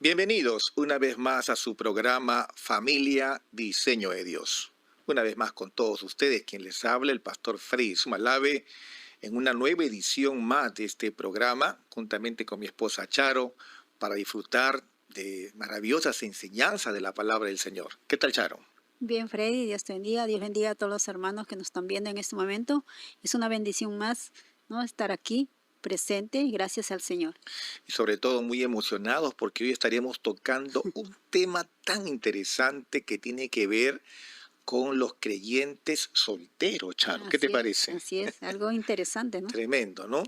Bienvenidos una vez más a su programa Familia Diseño de Dios. Una vez más con todos ustedes, quien les habla, el pastor Freddy Sumalave, en una nueva edición más de este programa, juntamente con mi esposa Charo, para disfrutar de maravillosas enseñanzas de la palabra del Señor. ¿Qué tal, Charo? Bien, Freddy, Dios te bendiga. Dios bendiga a todos los hermanos que nos están viendo en este momento. Es una bendición más, ¿no? Estar aquí presente y gracias al Señor. Y sobre todo muy emocionados porque hoy estaremos tocando un tema tan interesante que tiene que ver con los creyentes solteros, Charo. ¿Qué te parece? Así es, algo interesante, ¿no? Tremendo, ¿no?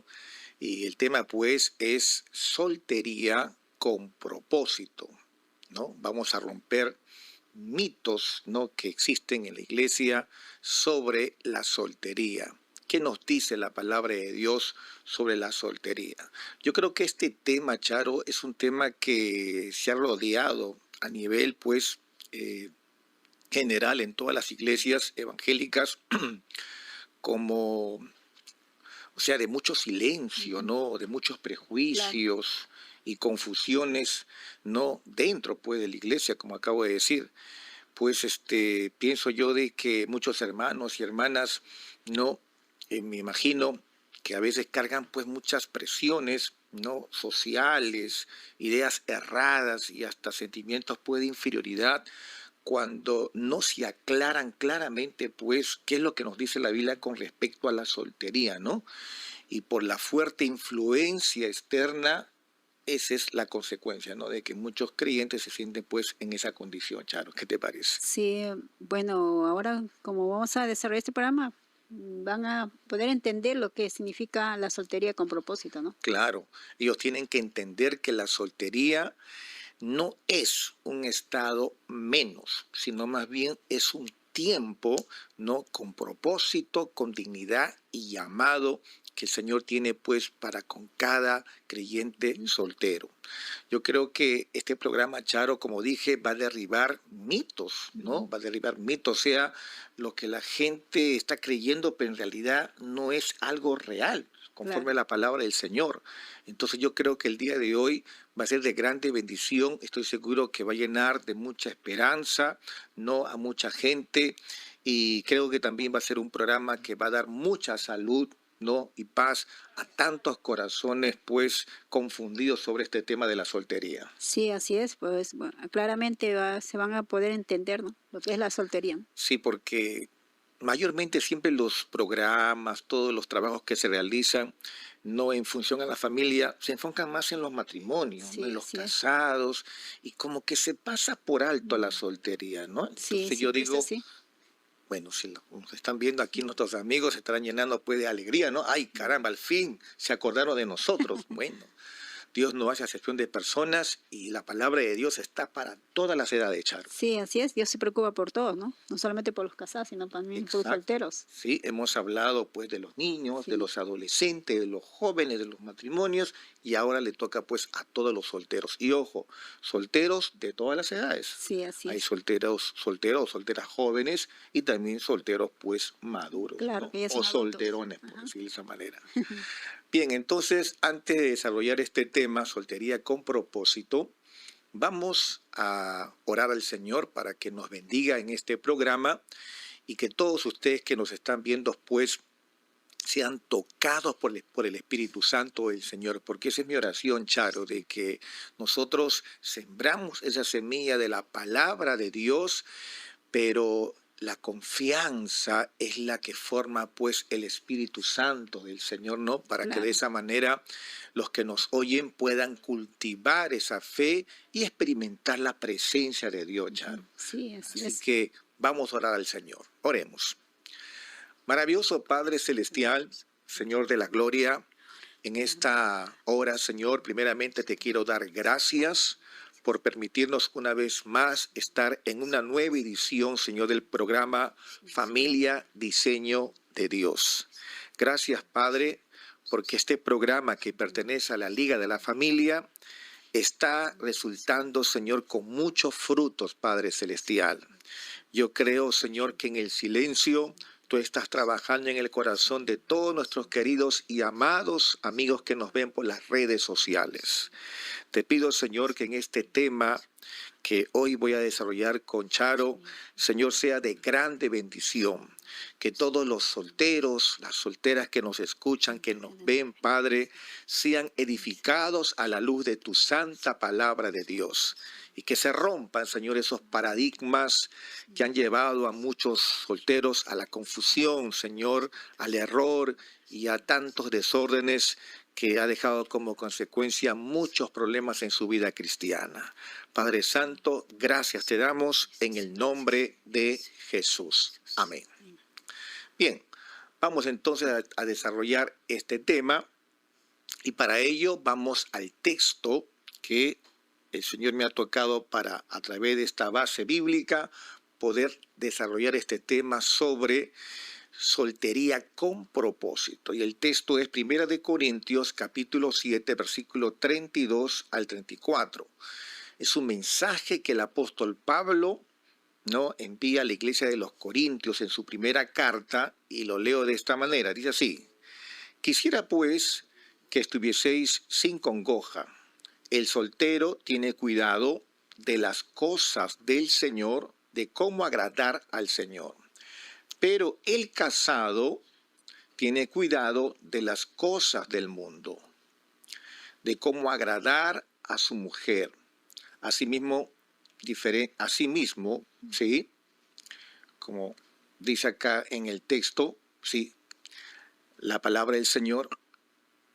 Y el tema pues es soltería con propósito, ¿no? Vamos a romper mitos, ¿no?, que existen en la iglesia sobre la soltería. ¿Qué nos dice la palabra de Dios sobre la soltería? Yo creo que este tema, Charo, es un tema que se ha rodeado a nivel pues general en todas las iglesias evangélicas como, o sea, de mucho silencio, Ujú. ¿no? De muchos Claro. prejuicios y confusiones, ¿no? Dentro, pues, de la iglesia, como acabo de decir. Pues, pienso yo de que muchos hermanos y hermanas, ¿no? Me imagino que a veces cargan, pues, muchas presiones, ¿no? Sociales, ideas erradas y hasta sentimientos, pues, de inferioridad cuando no se aclaran claramente, pues, qué es lo que nos dice la Biblia con respecto a la soltería, ¿no? Y por la fuerte influencia externa, esa es la consecuencia, ¿no? De que muchos creyentes se sienten, pues, en esa condición, Charo. ¿Qué te parece? Sí, bueno, ahora como vamos a desarrollar este programa, van a poder entender lo que significa la soltería con propósito, ¿no? Claro, ellos tienen que entender que la soltería no es un estado menos, sino más bien es un tiempo, ¿no? Con propósito, con dignidad y llamado que el Señor tiene pues para con cada creyente Ujú. soltero. Yo creo que este programa, Charo, como dije, va a derribar mitos, ¿no? Ujú. Va a derribar mitos, o sea, lo que la gente está creyendo, pero en realidad no es algo real, conforme Claro. a la palabra del Señor. Entonces yo creo que el día de hoy va a ser de grande bendición, estoy seguro que va a llenar de mucha esperanza, ¿no? A mucha gente, y creo que también va a ser un programa que va a dar mucha salud, ¿no? Y paz a tantos corazones, pues, confundidos sobre este tema de la soltería. Sí, así es, pues bueno, claramente se van a poder entender, ¿no? Lo que es la soltería. Sí, porque mayormente siempre los programas, todos los trabajos que se realizan, no en función a la familia, se enfocan más en los matrimonios, ¿no? Sí, En los así es. casados, y como que se pasa por alto a la Mm. soltería, ¿no? Sí, Entonces yo siempre es digo, así. bueno, si nos están viendo aquí nuestros amigos, se estarán llenando pues de alegría, ¿no? Ay, caramba, al fin se acordaron de nosotros. Bueno, Dios no hace acepción de personas y la palabra de Dios está para todas las edades, Charo. Sí, así es. Dios se preocupa por todos, ¿no? No solamente por los casados, sino también por los Exacto. solteros. Sí, hemos hablado pues de los niños, de Sí, los adolescentes, de los jóvenes, de los matrimonios y ahora le toca pues a todos los solteros. Y ojo, solteros de todas las edades. sí, así Hay es. solteros, solteras jóvenes y también solteros pues maduros, Claro ¿no? que ya O son adultos. solterones, por Ajá. decirlo de esa manera. Bien, entonces, antes de desarrollar este tema, soltería con propósito, vamos a orar al Señor para que nos bendiga en este programa y que todos ustedes que nos están viendo, pues, sean tocados por el Espíritu Santo del Señor, porque esa es mi oración, Charo, de que nosotros sembramos esa semilla de la palabra de Dios, pero la confianza es la que forma pues el Espíritu Santo del Señor, ¿no? Para que de Claro. esa manera los que nos oyen puedan cultivar esa fe y experimentar la presencia de Dios, Ujú. Charo. Sí, así Así es. que vamos a orar al Señor. Oremos. Maravilloso Padre Celestial, Señor de la Gloria, en esta hora, Señor, primeramente te quiero dar gracias por permitirnos una vez más estar en una nueva edición, Señor, del programa Familia Diseño de Dios. Gracias, Padre, porque este programa que pertenece a la Liga de la Familia está resultando, Señor, con muchos frutos, Padre Celestial. Yo creo, Señor, que en el silencio tú estás trabajando en el corazón de todos nuestros queridos y amados amigos que nos ven por las redes sociales. Te pido, Señor, que en este tema que hoy voy a desarrollar con Charo, Señor, sea de grande bendición. Que todos los solteros, las solteras que nos escuchan, que nos ven, Padre, sean edificados a la luz de tu santa palabra de Dios. Y que se rompan, Señor, esos paradigmas que han llevado a muchos solteros a la confusión, Señor, al error y a tantos desórdenes que ha dejado como consecuencia muchos problemas en su vida cristiana. Padre Santo, gracias te damos en el nombre de Jesús. Amén. Bien, vamos entonces a desarrollar este tema y para ello vamos al texto que el Señor me ha tocado para, a través de esta base bíblica, poder desarrollar este tema sobre soltería con propósito. Y el texto es 1 Corintios capítulo 7, versículo 32 al 34. Es un mensaje que el apóstol Pablo envía a la iglesia de los Corintios en su primera carta, y lo leo de esta manera. Dice así: quisiera pues que estuvieseis sin congoja. El soltero tiene cuidado de las cosas del Señor, de cómo agradar al Señor. Pero el casado tiene cuidado de las cosas del mundo, de cómo agradar a su mujer. Asimismo, ¿sí? Como dice acá en el texto, ¿sí? La palabra del Señor.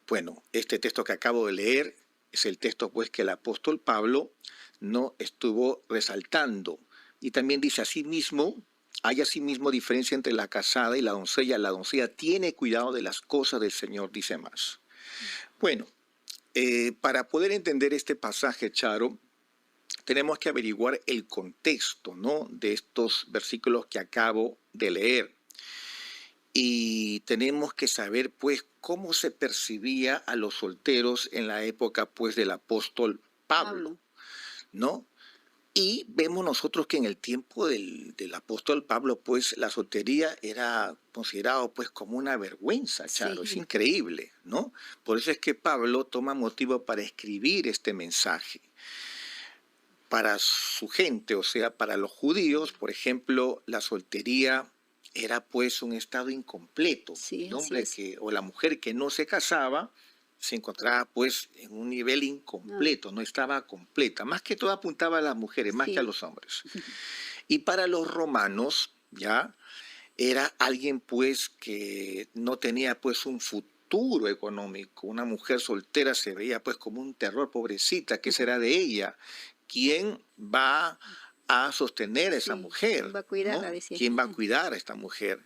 Bueno, este texto que acabo de leer es el texto pues que el apóstol Pablo no estuvo resaltando. Y también dice asimismo, hay asimismo diferencia entre la casada y la doncella. La doncella tiene cuidado de las cosas del Señor, dice más. Bueno, para poder entender este pasaje, Charo, tenemos que averiguar el contexto, de estos versículos que acabo de leer. Y tenemos que saber, pues, cómo se percibía a los solteros en la época, pues, del apóstol Pablo, ¿no? Y vemos nosotros que en el tiempo del apóstol Pablo, pues, la soltería era considerado, pues, como una vergüenza, Charo. Sí. Es increíble, ¿no? Por eso es que Pablo toma motivo para escribir este mensaje. Para su gente, o sea, para los judíos, por ejemplo, la soltería era pues un estado incompleto. Sí, el hombre o la mujer que no se casaba se encontraba pues en un nivel incompleto, no estaba completa. Más que todo apuntaba a las mujeres, más que a los hombres. Y para los romanos, ya, era alguien pues que no tenía pues un futuro económico. Una mujer soltera se veía pues como un terror, pobrecita, ¿qué será de ella? ¿Quién va a sostener a esa mujer? ¿Quién va a cuidarla? Decía. ¿Quién va a cuidar a esta mujer?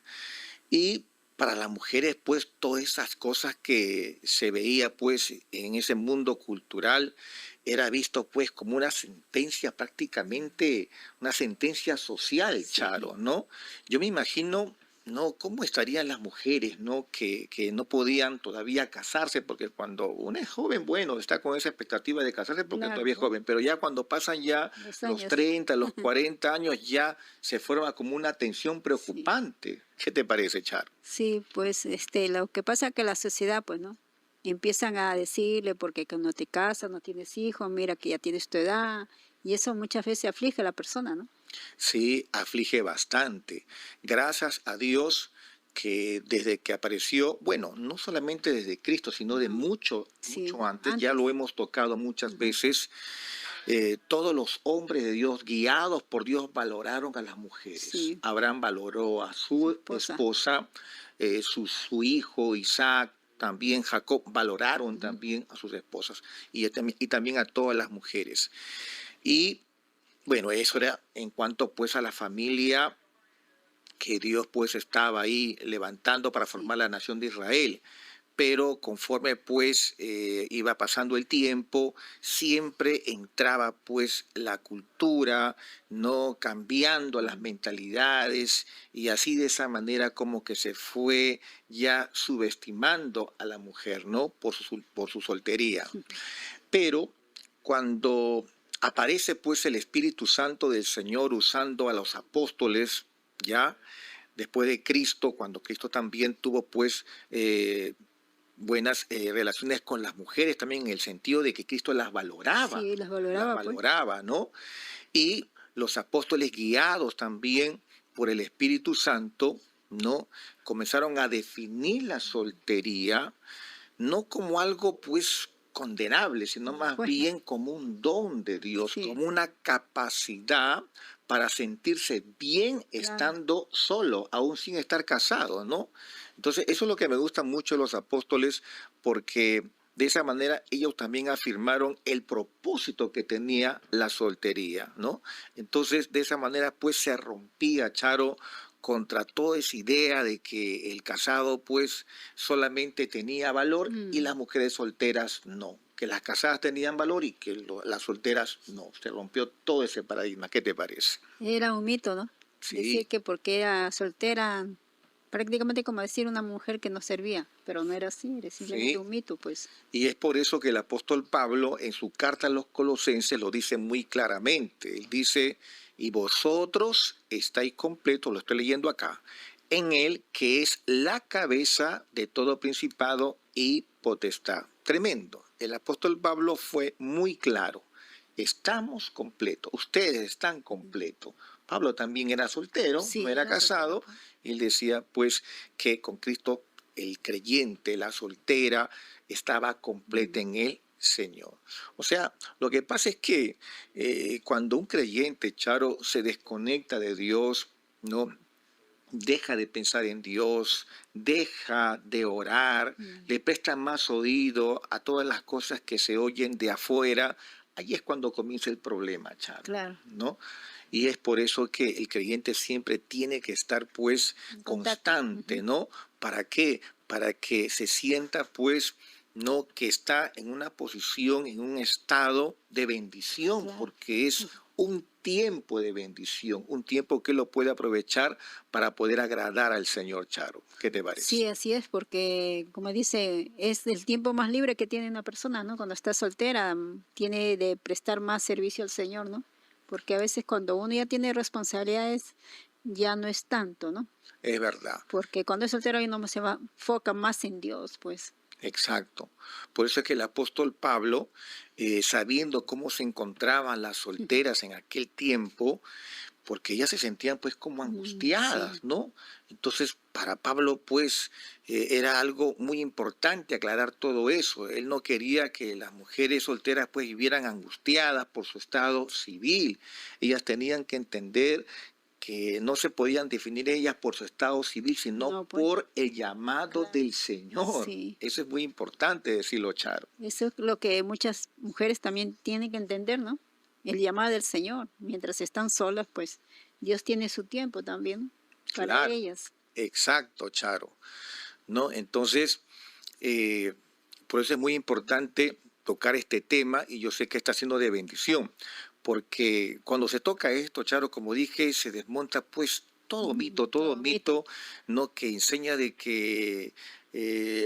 Y para las mujeres, pues, todas esas cosas que se veía, pues, en ese mundo cultural, era visto, pues, como una sentencia prácticamente, una sentencia social, Charo, ¿no? Yo me imagino, ¿no? ¿Cómo estarían las mujeres, ¿no? Que no podían todavía casarse, porque cuando uno es joven, bueno, está con esa expectativa de casarse porque todavía es joven, pero ya cuando pasan ya los 30, los 40 años, ya se forma como una tensión preocupante. ¿Qué te parece, Charo? Sí, pues lo que pasa es que la sociedad, pues, ¿no? Empiezan a decirle, porque no te casas, no tienes hijos, mira que ya tienes tu edad, y eso muchas veces aflige a la persona, ¿no? Sí, aflige bastante. Gracias a Dios que desde que apareció, bueno, no solamente desde Cristo, sino de mucho antes, ya lo hemos tocado muchas veces, todos los hombres de Dios, guiados por Dios, valoraron a las mujeres. Sí. Abraham valoró a su esposa, su hijo Isaac, también Jacob, valoraron también a sus esposas y también a todas las mujeres. Y bueno, eso era en cuanto pues a la familia que Dios pues estaba ahí levantando para formar la nación de Israel. Pero conforme pues iba pasando el tiempo, siempre entraba pues la cultura, no cambiando las mentalidades, y así de esa manera como que se fue ya subestimando a la mujer, ¿no? Por su soltería. Pero cuando aparece pues el Espíritu Santo del Señor usando a los apóstoles, ya después de Cristo, cuando Cristo también tuvo pues buenas relaciones con las mujeres, también en el sentido de que Cristo Sí, las las valoraba, pues. valoraba, ¿no? Y los apóstoles, guiados también por el Espíritu Santo, ¿no? Comenzaron a definir la soltería no como algo pues condenable, sino No, más pues no. bien como un don de Dios, Sí, como una capacidad para sentirse bien claro. estando solo, aún sin estar casado, ¿no? Entonces, eso es lo que me gusta mucho de los apóstoles, porque de esa manera ellos también afirmaron el propósito que tenía la soltería, ¿no? Entonces, de esa manera, pues se rompía, Charo, contra toda esa idea de que el casado, pues, solamente tenía valor y Mm, las mujeres solteras no, que las casadas tenían valor y que las solteras no. Se rompió todo ese paradigma. ¿Qué te parece? Era un mito, ¿no? Decir Sí, que porque era soltera, prácticamente como decir una mujer que no servía, pero no era así, era simplemente sí. un mito, pues. Y es por eso que el apóstol Pablo en su carta a los Colosenses lo dice muy claramente. Él dice, y vosotros estáis completos, lo estoy leyendo acá, en él que es la cabeza de todo principado y potestad. Tremendo. El apóstol Pablo fue muy claro. Estamos completos, ustedes están completos. Pablo también era soltero, no Sí, era era soltero, casado, pues. y él decía pues que con Cristo el creyente, la soltera, estaba completa Mm, en el Señor. O sea, lo que pasa es que cuando un creyente, Charo, se desconecta de Dios, ¿no? Deja de pensar en Dios, deja de orar, mm, le presta más oído a todas las cosas que se oyen de afuera, ahí es cuando comienza el problema, Charo, claro, ¿no? Y es por eso que el creyente siempre tiene que estar pues en contacto. constante, Ujú. ¿no? ¿Para qué? Para que se sienta pues no que está en una posición, en un estado de bendición, Claro. porque es un tiempo de bendición, un tiempo que lo puede aprovechar para poder agradar al Señor, Charo. ¿Qué te parece? Sí, así es, porque como dice, es el tiempo más libre que tiene una persona, ¿no? Cuando está soltera, tiene de prestar más servicio al Señor, ¿no? Porque a veces cuando uno ya tiene responsabilidades, ya no es tanto, ¿no? Es verdad. Porque cuando es soltero uno se va, enfoca más en Dios, pues. Exacto. Por eso es que el apóstol Pablo, sabiendo cómo se encontraban las Ujú. solteras en aquel tiempo, porque ellas se sentían pues como Sí, angustiadas, ¿no? Entonces, para Pablo pues era algo muy importante aclarar todo eso. Él no quería que las mujeres solteras pues vivieran angustiadas por su estado civil. Ellas tenían que entender que no se podían definir ellas por su estado civil, sino no, pues, por el llamado claro. del Señor. Sí, Eso es muy importante decirlo, Charo. eso es lo que muchas mujeres también tienen que entender, ¿no? El llamado del Señor. Mientras están solas, pues Dios tiene su tiempo también, ¿no? Para Claro, ellas. exacto, Charo. ¿No? Entonces, por eso es muy importante tocar este tema y yo sé que está siendo de bendición, porque cuando se toca esto, Charo, como dije, se desmonta pues todo Todo mito. mito, ¿no? Que enseña de que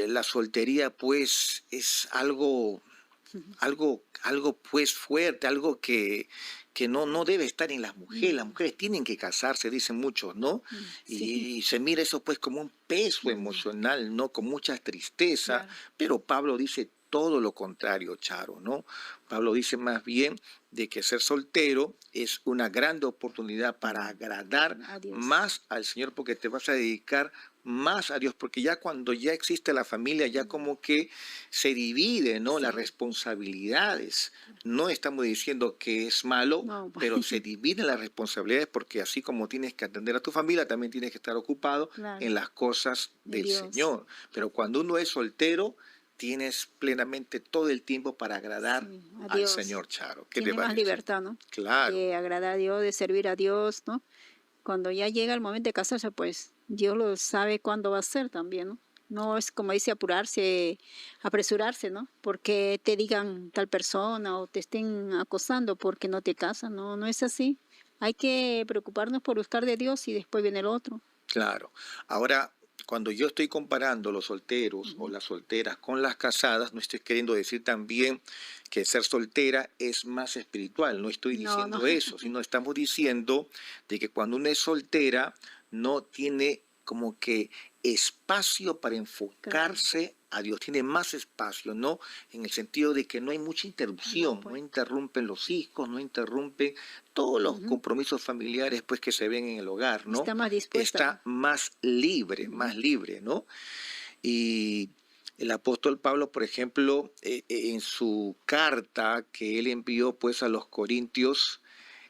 la soltería pues es algo Ujú. algo pues fuerte, algo que no debe estar en las Mm, mujeres tienen que casarse, dicen muchos, ¿no? sí, Y se mira eso pues como un peso mm, emocional, ¿no? Con mucha tristeza, claro. pero Pablo dice todo lo contrario, Charo, ¿no? Pablo dice más bien de que ser soltero es una gran oportunidad para Mm, agradar adiós. más al Señor porque te vas a dedicar más a Dios, porque ya cuando ya existe la familia, ya Mm, como que se divide, ¿no? Las sí, responsabilidades. No estamos diciendo que es malo, no, pero se dividen las responsabilidades porque así como tienes que atender a tu familia, también tienes que estar ocupado claro, en las cosas de del Dios. Señor. Pero cuando uno es soltero, tienes plenamente todo el tiempo para agradar Sí, al adiós. Señor, Charo. ¿Qué te Tiene más parece? libertad, ¿no? Claro, De agradar a Dios, de servir a Dios, ¿no? Cuando ya llega el momento de casarse, pues Dios lo sabe cuándo va a ser también, ¿no? No es como dice apurarse, apresurarse, ¿no? Porque te digan tal persona o te estén acosando porque no te casas, no, no es así. Hay que preocuparnos por buscar de Dios y después viene el otro. claro. Ahora, cuando yo estoy comparando los solteros o Ujú. las solteras con las casadas, no estoy queriendo decir también que ser soltera es más espiritual, no estoy No, no, diciendo eso, sino estamos diciendo de que cuando uno es soltera no tiene como que espacio para Claro. enfocarse a Dios, tiene más espacio, ¿no? En el sentido de que no hay mucha No, interrupción, no pues. interrumpen los hijos, no interrumpen todos los Ujú. compromisos familiares pues que se ven en el hogar, ¿no? Está más dispuesta, Está pues. Ujú. más libre, ¿no? Y el apóstol Pablo, por ejemplo, en su carta que él envió pues a los Corintios,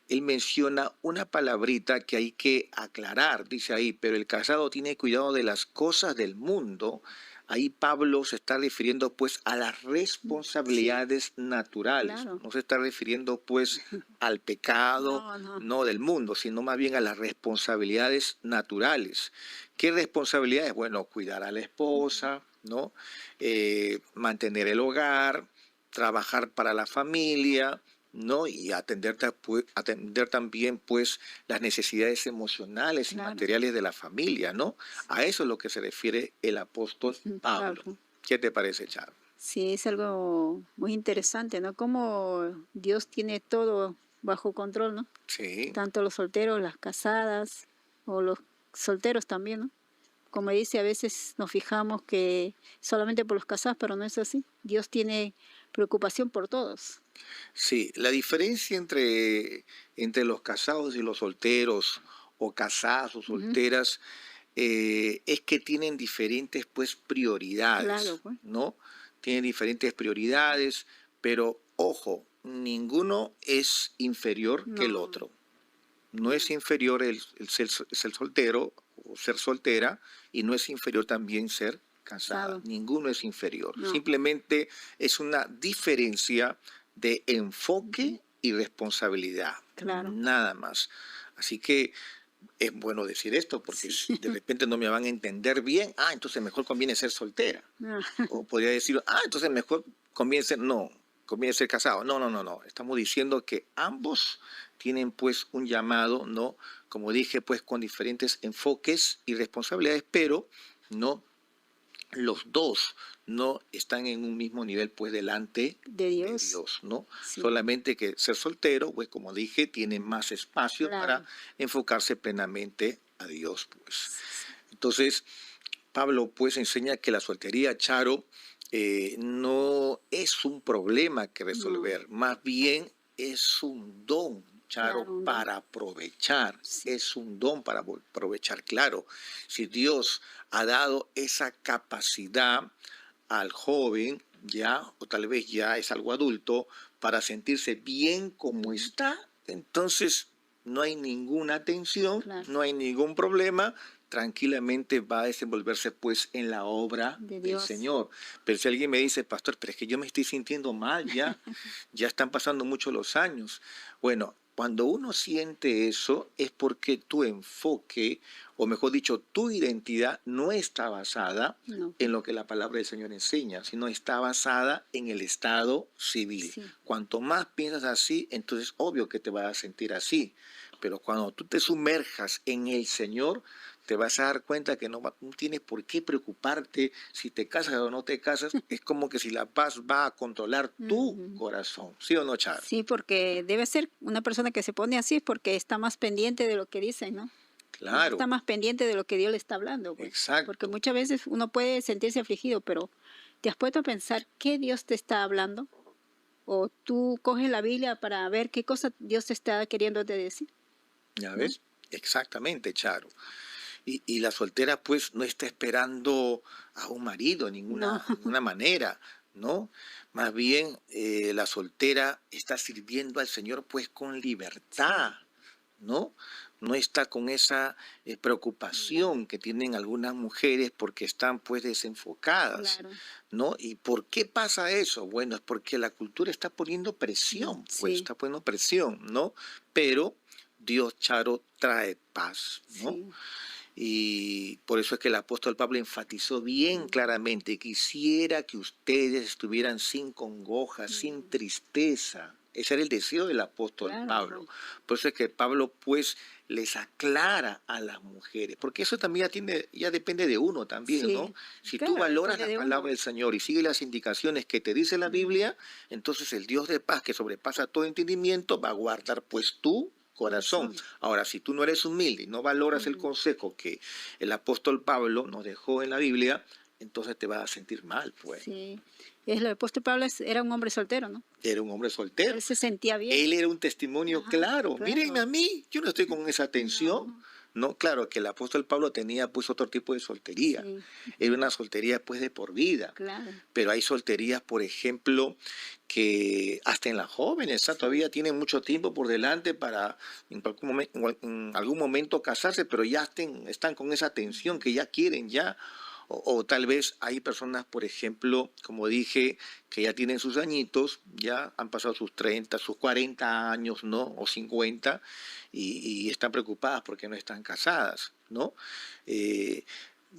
él menciona una palabrita que hay que aclarar, dice ahí, pero el casado tiene cuidado de las cosas del mundo. Ahí Pablo se está refiriendo pues a las Sí, responsabilidades naturales, claro. no se está refiriendo pues al pecado, No, no. no del mundo, sino más bien a las responsabilidades naturales. ¿Qué responsabilidades? Bueno, cuidar a la esposa, ¿no? Mantener el hogar, trabajar para la familia, ¿no? Y atender también pues las necesidades emocionales y Claro. materiales de la familia, ¿no? A eso es lo que se refiere el apóstol Pablo. Pablo. ¿Qué te parece, Charo? Sí, es algo muy interesante, ¿no? Cómo Dios tiene todo bajo control, ¿no? Sí, Tanto los solteros, las casadas o los solteros también, ¿no? Como dice, a veces nos fijamos que solamente por los casados, pero no es así. Dios tiene preocupación por todos. sí. La diferencia entre los casados y los solteros, o casadas o Ujú. solteras, es que tienen diferentes pues Claro, prioridades, pues. ¿no? Tienen diferentes prioridades, pero ojo, ninguno es inferior que el No, otro. No es inferior ser soltero o ser soltera, y no es inferior también ser casada. casado, Ninguno es inferior. no, Simplemente es una diferencia de enfoque y responsabilidad. claro. Nada más. Así que es bueno decir esto porque Sí. si de repente no me van a entender bien, entonces mejor conviene ser soltera. No, O podría decir, entonces mejor conviene ser, no, conviene ser casado. No, no, no, no. Estamos diciendo que ambos tienen pues un llamado, ¿no? Como dije, pues con diferentes enfoques y responsabilidades, pero no, los dos no están en un mismo nivel pues delante de de Dios, Dios, ¿no? sí, Solamente que ser soltero, pues como dije, tiene más espacio para claro. enfocarse plenamente a Dios, pues. Sí, sí. Entonces, Pablo pues enseña que la soltería, Charo, no es un problema que No, resolver, más bien es un don, Charo, claro, un don. para aprovechar, Sí, es un don para aprovechar, claro. Si Dios ha dado esa capacidad al joven, ya, o tal vez ya es algo adulto, para sentirse bien como ujú, está, entonces no hay ninguna tensión, claro, no hay ningún problema, tranquilamente va a desenvolverse pues en la obra de del Dios. Señor. Pero si alguien me dice, pastor, pero es que yo me estoy sintiendo mal ya, ya están pasando mucho los años. Bueno, cuando uno siente eso es porque tu enfoque, o mejor dicho, tu identidad no está basada No, en pues, lo que la palabra del Señor enseña, sino está basada en el estado civil. sí, Cuanto más piensas así, entonces obvio que te vas a sentir así. Pero cuando tú te sumerjas en el Señor, te vas a dar cuenta que no tienes por qué preocuparte si te casas o no te casas. Es como que si la paz va a controlar tu ujú. corazón. ¿Sí o no, Charo? Sí, porque debe ser una persona que se pone así es porque está más pendiente de lo que dicen, ¿no? Está Claro, más pendiente de lo que Dios le está hablando, pues. Porque exacto. muchas veces uno puede sentirse afligido, pero ¿te has puesto a pensar qué Dios te está hablando? O tú coges la Biblia para ver qué cosa Dios te está queriendo te decir, ¿Ya ¿no? ves? Exactamente, Charo. Y la soltera pues no está esperando a un marido de No, ninguna manera, ¿no? Más bien la soltera está sirviendo al Señor pues con libertad, sí, ¿no? No está con esa no, preocupación que tienen algunas mujeres porque están pues desenfocadas, claro, ¿no? ¿Y por qué pasa eso? Bueno, es porque la cultura está poniendo presión, pues sí, está poniendo presión, ¿no? Pero Dios, Charo, trae paz, ¿no? sí, Y por eso es que el apóstol Pablo enfatizó bien mm, claramente: quisiera que ustedes estuvieran sin congoja, sin mm, tristeza. Ese era el deseo del apóstol claro, Pablo. pues, Por eso es que Pablo pues les aclara a las mujeres, porque eso también ya depende de uno también, ¿no? sí, Si tú claro, valoras depende la de palabra uno. del Señor y sigues las indicaciones que te dice la Mm, Biblia, entonces el Dios de paz que sobrepasa todo entendimiento va a guardar pues tu corazón. Ahora, si tú no eres humilde y no valoras el consejo que el apóstol Pablo nos dejó en la Biblia, entonces te vas a sentir mal, pues. Sí. El apóstol Pablo era un hombre soltero, ¿no? Era un hombre soltero. Él se sentía bien. Él era un testimonio Ajá, claro. claro. Mírenme a mí, yo no estoy con esa tensión. No. No, claro que el apóstol Pablo tenía pues otro tipo de soltería. Sí, Era una soltería pues de por vida. claro. Pero hay solterías, por ejemplo, que hasta en las jóvenes todavía tienen mucho tiempo por delante para en algún momento casarse, pero ya están con esa tensión que ya quieren ya. O tal vez hay personas, por ejemplo, como dije, que ya tienen sus añitos, ya han pasado sus 30, sus 40 años, ¿no? O 50, y están preocupadas porque no están casadas, ¿no? Eh,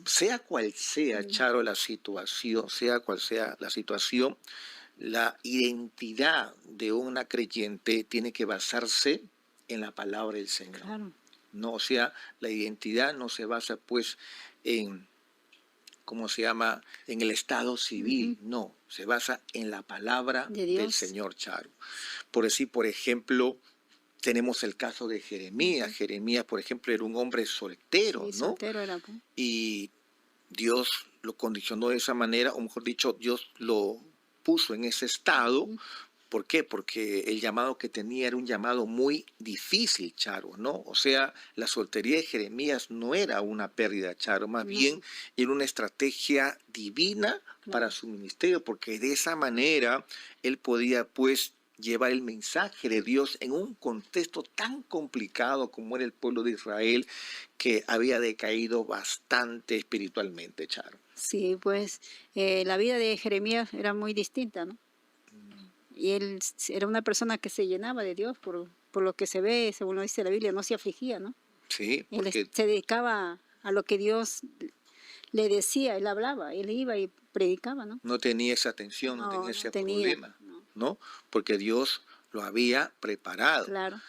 sea cual sea, Charo, la situación, sea cual sea la situación, la identidad de una creyente tiene que basarse en la palabra del Señor. Claro. No, o sea, la identidad no se basa pues en, ¿cómo se llama?, en el estado civil, no, se basa en la palabra del Señor, Charo. Por decir, por ejemplo, tenemos el caso de Jeremías. Jeremías, por ejemplo, era un hombre soltero, Sí, ¿no? soltero era, pues. Y Dios lo condicionó de esa manera, o mejor dicho, Dios lo puso en ese estado. ¿Por qué? Porque el llamado que tenía era un llamado muy difícil, Charo, ¿no? O sea, la soltería de Jeremías no era una pérdida, Charo, más bien era una estrategia divina para su ministerio, porque de esa manera él podía, pues, llevar el mensaje de Dios en un contexto tan complicado como era el pueblo de Israel, que había decaído bastante espiritualmente, Charo. Sí, pues la vida de Jeremías era muy distinta, ¿no? Y él era una persona que se llenaba de Dios, por lo que se ve, según lo dice la Biblia, no se afligía, ¿no? Sí, Él porque se dedicaba a lo que Dios le decía, él hablaba, él iba y predicaba, ¿no? no tenía esa tensión, no tenía No ese tenía, problema, no, ¿no? Porque Dios lo había preparado. claro.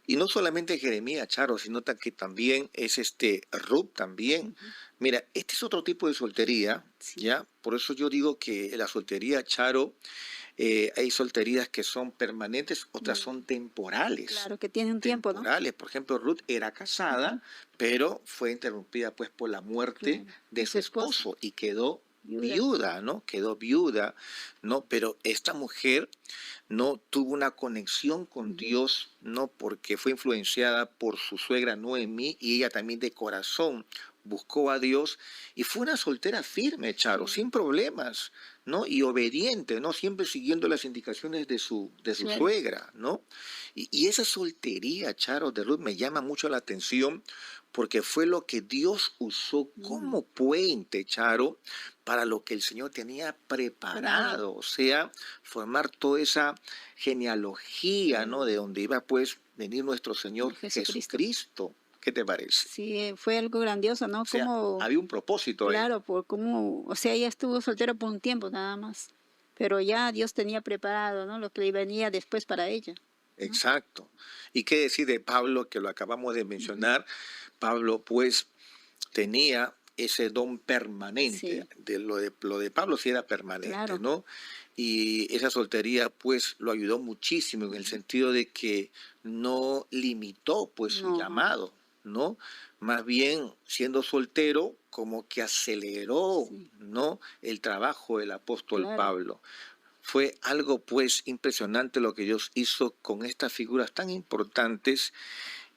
Y no solamente Jeremías, Charo, sino que también es Ruth también. Mira, este es otro tipo de soltería, Sí. ¿ya? Por eso yo digo que la soltería, Charo, hay solterías que son permanentes, otras son temporales. Claro, que tiene un tiempo, ¿no? Temporales. Por ejemplo, Ruth era casada, pero fue interrumpida pues por la muerte de su esposo y quedó viuda, ¿no? Quedó viuda, ¿no? Pero esta mujer no tuvo una conexión con Dios, no, porque fue influenciada por su suegra Noemí, y ella también de corazón buscó a Dios y fue una soltera firme, Charo, sin problemas, ¿no? Y obediente, ¿no? Siempre siguiendo las indicaciones de su suegra, ¿no? Y esa soltería, Charo, de Ruth me llama mucho la atención porque fue lo que Dios usó como puente, Charo, para lo que el Señor tenía preparado, o sea, formar toda esa genealogía, ¿no? De donde iba pues venir nuestro Señor Jesucristo. ¿Qué te parece? Sí, fue algo grandioso, ¿no? O sea, como, había un propósito ahí. claro, por cómo, o sea, ella estuvo soltera por un tiempo nada más, pero ya Dios tenía preparado, ¿no? Lo que le venía después para ella. Exacto. ¿Y qué decir de Pablo, que lo acabamos de mencionar? Pablo pues tenía ese don permanente. Lo de Pablo sí era permanente, ¿no? Y esa soltería pues lo ayudó muchísimo en el sentido de que no limitó pues su llamado, ¿no? Más bien siendo soltero como que aceleró, ¿no?, el trabajo del apóstol Pablo. Fue algo pues impresionante lo que Dios hizo con estas figuras tan importantes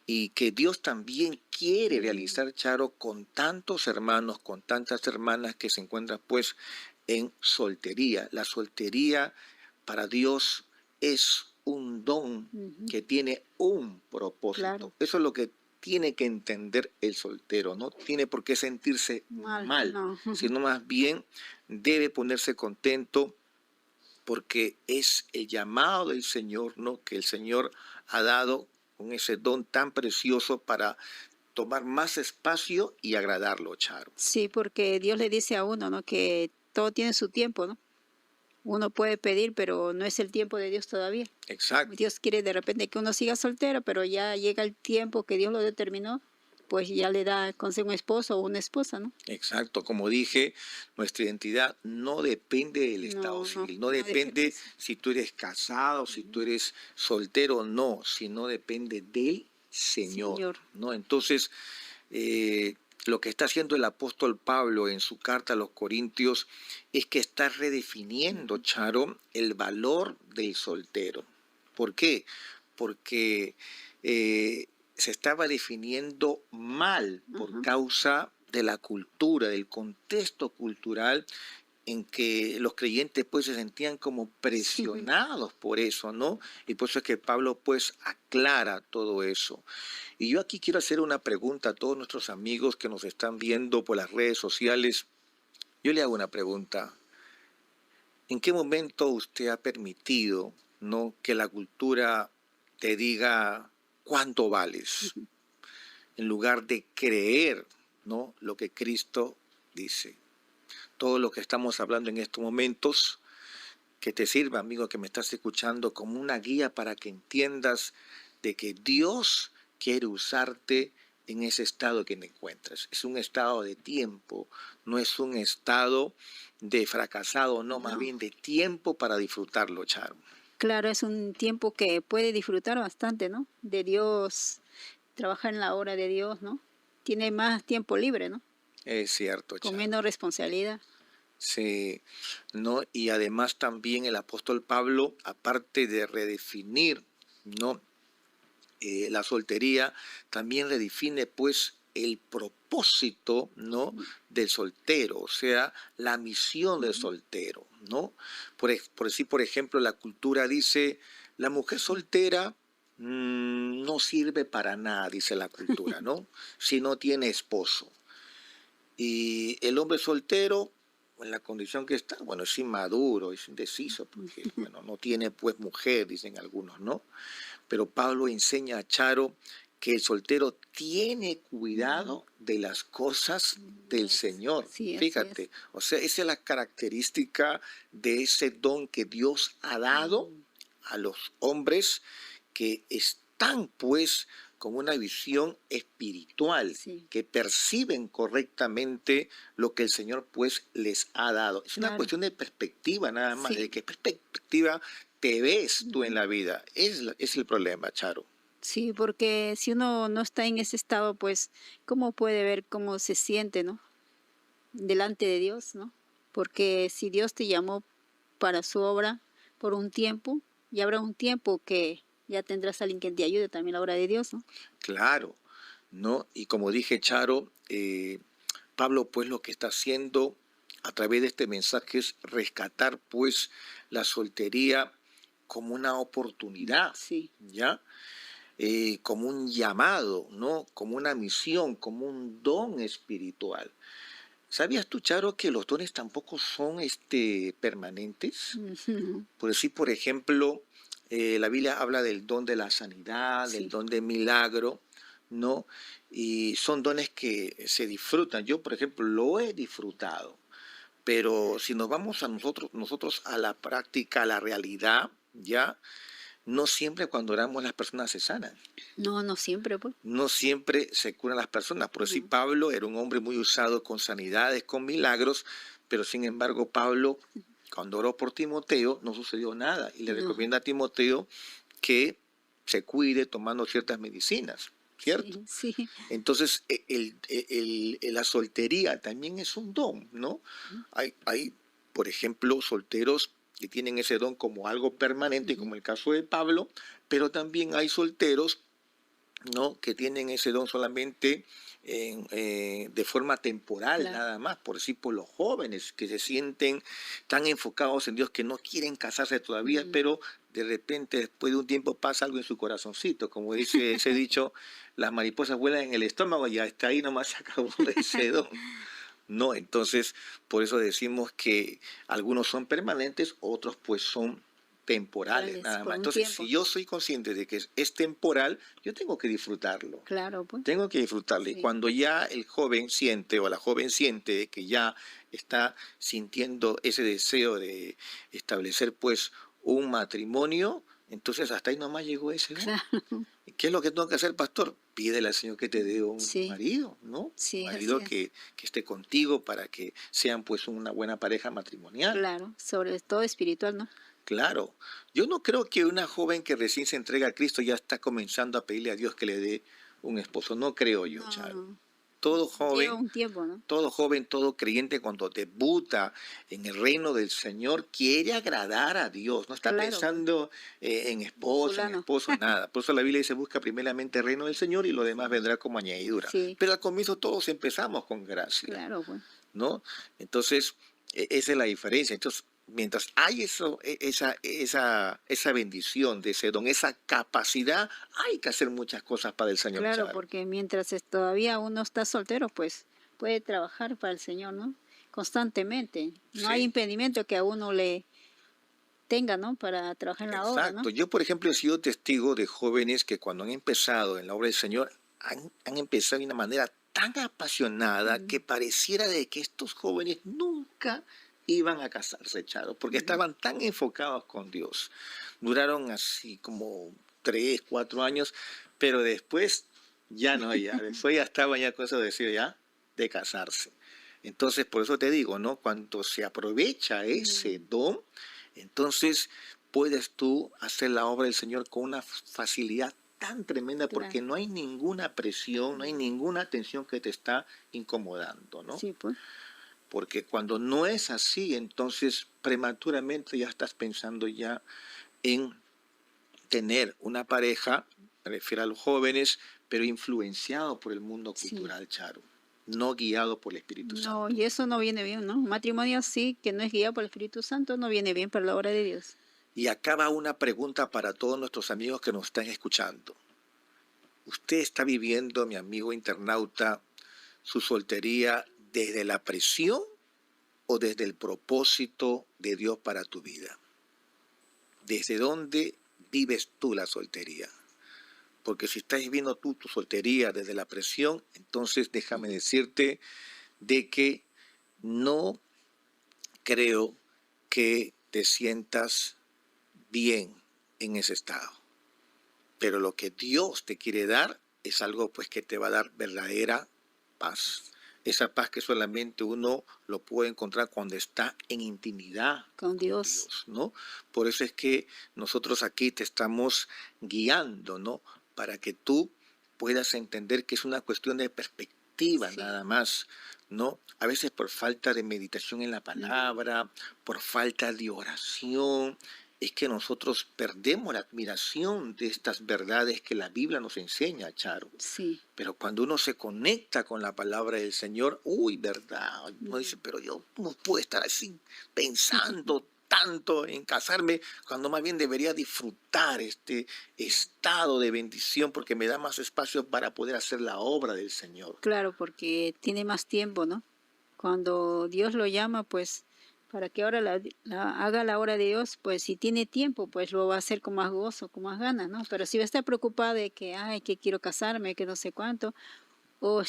y que Dios también quiere realizar, Charo, con tantos hermanos, con tantas hermanas que se encuentran pues en soltería. La soltería para Dios es un don que tiene un propósito. Eso es lo que tiene que entender el soltero. No tiene por qué sentirse mal, sino más bien debe ponerse contento porque es el llamado del Señor, ¿no?, que el Señor ha dado con ese don tan precioso para tomar más espacio y agradarlo, Charo. Sí, porque Dios le dice a uno, ¿no?, que todo tiene su tiempo, ¿no? Uno puede pedir, pero no es el tiempo de Dios todavía. Exacto. Dios quiere de repente que uno siga soltero, pero ya llega el tiempo que Dios lo determinó, pues ya le da consejo un esposo o una esposa, ¿no? Exacto, como dije, nuestra identidad no depende del estado civil, no depende si tú eres casado, si tú eres soltero, no, sino depende del Señor, Señor. ¿no? Entonces, lo que está haciendo el apóstol Pablo en su carta a los Corintios es que está redefiniendo, Charo, el valor del soltero. ¿Por qué? Porque se estaba definiendo mal por Ajá. causa de la cultura, del contexto cultural en que los creyentes pues se sentían como Sí, presionados por eso, ¿no? Y por eso es que Pablo pues aclara todo eso. Y yo aquí quiero hacer una pregunta a todos nuestros amigos que nos están viendo por las redes sociales. Yo le hago una pregunta. ¿En qué momento usted ha permitido, ¿no?, que la cultura te diga cuánto vales, en lugar de creer, ¿no?, lo que Cristo dice? Todo lo que estamos hablando en estos momentos, que te sirva, amigo, que me estás escuchando, como una guía para que entiendas de que Dios quiere usarte en ese estado que te encuentras. Es un estado de tiempo, no es un estado de fracasado, no, más no. bien de tiempo para disfrutarlo, Charo. Claro, es un tiempo que puede disfrutar bastante, ¿no? De Dios, trabajar en la obra de Dios, ¿no? Tiene más tiempo libre, ¿no? Es cierto, Con Charo. menos responsabilidad. Sí, ¿no? Y además también el apóstol Pablo, aparte de redefinir, ¿no?, la soltería, también redefine pues el propósito, ¿no?, del soltero, o sea, la misión del Ujú. soltero, ¿no? Por decir, por ejemplo, la cultura dice, la mujer soltera no sirve para nada, dice la cultura, ¿no? Si no tiene esposo. Y el hombre soltero, en la condición que está, bueno, es inmaduro, es indeciso, porque, bueno, no tiene pues mujer, dicen algunos, ¿no? Pero Pablo enseña a Charo que el soltero tiene Ujú. cuidado de las cosas del Señor. Sí, así es. Fíjate, o sea, esa es la característica de ese don que Dios ha dado Mm. a los hombres que están pues con una visión espiritual, Sí, que perciben correctamente lo que el Señor pues les ha dado. Es una claro. cuestión de perspectiva nada más, de Sí. qué perspectiva te ves tú en Ujú. la vida. Es el problema, Charo. Sí, porque si uno no está en ese estado, pues, ¿cómo puede ver cómo se siente, no? Delante de Dios, ¿no? Porque si Dios te llamó para su obra por un tiempo, y habrá un tiempo que ya tendrás a alguien que te ayude también a la obra de Dios, ¿no? Claro, ¿no? Y como dije, Charo, Pablo pues lo que está haciendo a través de este mensaje es rescatar pues la soltería como una oportunidad, Sí. ¿ya? Como un llamado, ¿no? Como una misión, como un don espiritual. ¿Sabías tú, Charo, que los dones tampoco son permanentes? Ujú. Por decir, por ejemplo, la Biblia habla del don de la sanidad, del Sí. don del milagro, ¿no? Y son dones que se disfrutan. Yo, por ejemplo, lo he disfrutado. Pero si nos vamos a nosotros a la práctica, a la realidad, ¿ya? No siempre cuando oramos las personas se sanan. No, no siempre, pues. No siempre se curan las personas. Por eso No. Pablo era un hombre muy usado con sanidades, con milagros, pero sin embargo Pablo, cuando oró por Timoteo, no sucedió nada y le No. recomienda a Timoteo que se cuide tomando ciertas medicinas, ¿cierto? Sí, sí. Entonces, la soltería también es un don, ¿no? Hay, por ejemplo, solteros que tienen ese don como algo permanente, Ujú. como el caso de Pablo, pero también hay solteros, ¿no?, que tienen ese don solamente de forma temporal, Claro. nada más, por decir, por los jóvenes que se sienten tan enfocados en Dios que no quieren casarse todavía, Mm. pero de repente después de un tiempo pasa algo en su corazoncito, como dice ese dicho, las mariposas vuelan en el estómago y hasta ahí nomás se acabó ese don. No, entonces por eso decimos que algunos son permanentes, otros pues son temporales, Temporales, nada por más. un Entonces, si tiempo. yo soy consciente de que es temporal, yo tengo que disfrutarlo. Claro, pues. Tengo que disfrutarlo. Y Sí. cuando ya el joven siente o la joven siente de que ya está sintiendo ese deseo de establecer pues un matrimonio, entonces hasta ahí nomás llegó ese don. Claro. ¿Qué es lo que tengo que hacer, pastor? Pídele al Señor que te dé un Sí, marido, ¿no? sí, así Marido es. que esté contigo para que sean pues una buena pareja matrimonial. Claro, sobre todo espiritual, ¿no? Claro, yo no creo que una joven que recién se entrega a Cristo ya está comenzando a pedirle a Dios que le dé un esposo. No creo yo, No, Charo. no. Todo Lleva joven un tiempo, ¿no? Todo joven, todo creyente cuando debuta en el reino del Señor quiere agradar a Dios, no está Claro, pues, pensando en en esposa, en fulano. esposo, nada. Por eso la Biblia dice busca primeramente el reino del Señor y lo demás Sí, vendrá como añadidura. sí, Pero al comienzo todos empezamos con gracia, claro, pues. ¿no? Entonces, esa es la diferencia. Entonces, mientras hay esa bendición de ese don, esa capacidad, hay que hacer muchas cosas para el Señor, Claro, Charo. porque mientras todavía uno está soltero, pues puede trabajar para el Señor, ¿no? Constantemente. No hay Sí. impedimento que a uno le tenga, ¿no? Para trabajar en la obra, Exacto. ¿no? Yo, por ejemplo, he sido testigo de jóvenes que cuando han empezado en la obra del Señor, han empezado de una manera tan apasionada Mm, que pareciera de que estos jóvenes nunca iban a casarse, Charo, porque mm. estaban tan enfocados con Dios. Duraron así como 3, 4 años, pero después ya no, ya, después ya estaban ya con eso de decir ya, de casarse. Entonces, por eso te digo, ¿no? Cuando se aprovecha ese Mm, don, entonces puedes tú hacer la obra del Señor con una facilidad tan tremenda claro, porque no hay ninguna presión, no hay mm, ninguna tensión que te está incomodando, ¿no? sí, pues, Porque cuando no es así, entonces prematuramente ya estás pensando ya en tener una pareja, me refiero a los jóvenes, pero influenciado por el mundo sí. cultural, Charo, no guiado por el Espíritu No, Santo. y eso no viene bien, ¿no? Un matrimonio así, que no es guiado por el Espíritu Santo, no viene bien para la obra de Dios. Y acá va una pregunta para todos nuestros amigos que nos están escuchando. ¿Usted está viviendo, mi amigo internauta, su soltería desde la presión o desde el propósito de Dios para tu vida? ¿Desde dónde vives tú la soltería? Porque si estás viviendo tú tu soltería desde la presión, entonces déjame decirte de que no creo que te sientas bien en ese estado. Pero lo que Dios te quiere dar es algo pues que te va a dar verdadera paz. Esa paz que solamente uno lo puede encontrar cuando está en intimidad Con con Dios. Dios, ¿no? Por eso es que nosotros aquí te estamos guiando, ¿no? Para que tú puedas entender que es una cuestión de perspectiva Sí. nada más, ¿no? A veces por falta de meditación en la Mm, palabra, por falta de oración, es que nosotros perdemos la admiración de estas verdades que la Biblia nos enseña, Charo. sí. Pero cuando uno se conecta con la palabra del Señor, uy, verdad, uno dice, Mm. pero yo no puedo estar así pensando tanto en casarme, cuando más bien debería disfrutar este estado de bendición porque me da más espacio para poder hacer la obra del Señor. Claro, porque tiene más tiempo, ¿no? Cuando Dios lo llama, pues, para que ahora haga la obra de Dios, pues si tiene tiempo, pues lo va a hacer con más gozo, con más ganas, ¿no? Pero si va a estar preocupada de que, ay, que quiero casarme, que no sé cuánto, o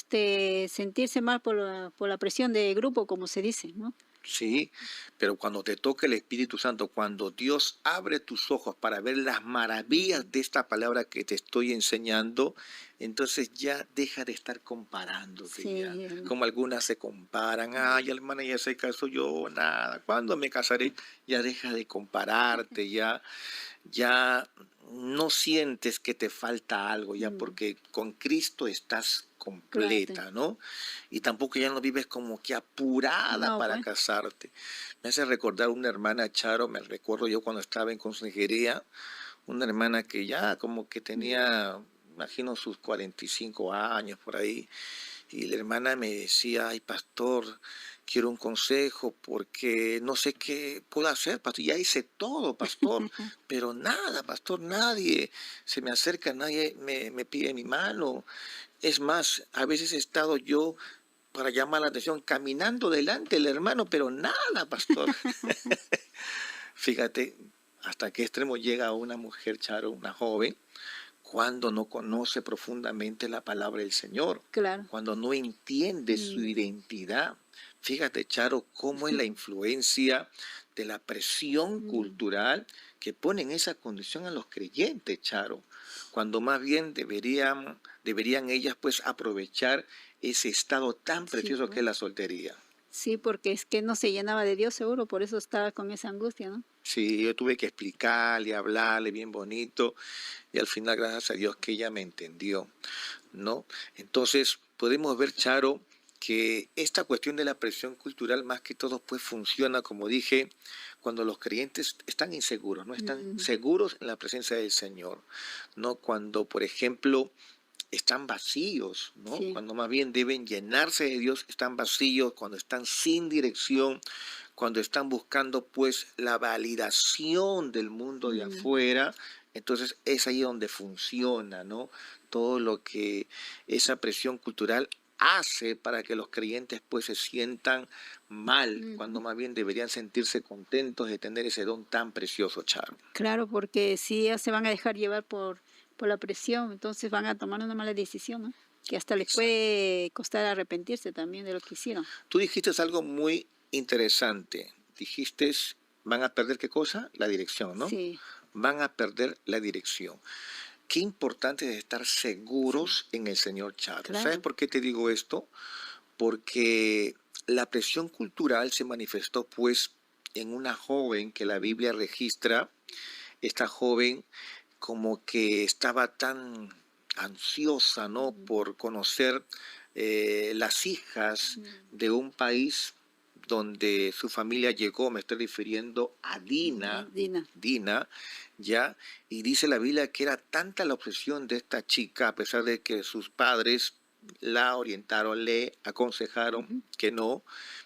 sentirse mal por la presión de grupo, como se dice, ¿no? Sí, pero cuando te toca el Espíritu Santo, cuando Dios abre tus ojos para ver las maravillas Mm, de esta palabra que te estoy enseñando, entonces ya deja de estar comparándote ya. sí, hermano. Como algunas se comparan, ay, Mm, hermana, ya se casó yo, nada, ¿cuándo me casaré? Ya deja de compararte, ya no sientes que te falta algo, ya mm, porque con Cristo estás claro, completa, ¿no? Y tampoco ya no vives como que apurada no, para pues, casarte. Me hace recordar una hermana, Charo, me recuerdo yo cuando estaba en consejería, una hermana que ya como que mm, tenía, imagino sus 45 años por ahí, y la hermana me decía, ay, pastor, quiero un consejo porque no sé qué puedo hacer, pastor. Ya hice todo, pastor, pero nada, pastor, nadie se me acerca, nadie me pide mi mano. Es más, a veces he estado yo para llamar la atención caminando delante del hermano, pero nada, pastor. Fíjate hasta qué extremo llega una mujer, Charo, una joven, cuando no conoce profundamente la palabra del Señor, claro. cuando no entiende su Mm, identidad. Fíjate, Charo, cómo es la influencia de la presión mm, cultural que pone en esa condición a los creyentes, Charo, cuando más bien deberían ellas pues aprovechar ese estado tan sí, precioso que pues. es la soltería. Sí, porque es que no se llenaba de Dios seguro, por eso estaba con esa angustia, ¿no? Sí, yo tuve que explicarle, hablarle bien bonito y al final, gracias a Dios, que ella me entendió, ¿no? Entonces, podemos ver, Charo, que esta cuestión de la presión cultural más que todo pues funciona, como dije, cuando los creyentes están inseguros, no están Mm, seguros en la presencia del Señor, ¿no? Cuando, por ejemplo, están vacíos, ¿no? sí. Cuando más bien deben llenarse de Dios, están vacíos, cuando están sin dirección, cuando están buscando pues la validación del mundo de Mm, afuera, entonces es ahí donde funciona, ¿no? Todo lo que esa presión cultural hace para que los creyentes pues se sientan mal, cuando ujú. más bien deberían sentirse contentos de tener ese don tan precioso, Charo. Claro, porque si ya se van a dejar llevar por la presión, entonces van a tomar una mala decisión, ¿no? Que hasta les Exacto. puede costar arrepentirse también de lo que hicieron. Tú dijiste algo muy interesante. Dijiste, van a perder qué cosa? La dirección, ¿no? Sí, Van a perder la dirección. Qué importante es estar sí, seguros en el Señor, Charo. ¿Sabes claro. por qué te digo esto? Porque la presión cultural se manifestó pues en una joven que la Mm, Biblia registra. Esta joven como que estaba tan ansiosa, ¿no? mm, Por conocer las hijas mm, de un país donde su familia llegó, me estoy refiriendo a Dina, Dina. Dina, ya, y dice la Biblia que era tanta la obsesión de esta chica, a pesar de que sus padres la orientaron, le aconsejaron Ujú. que no,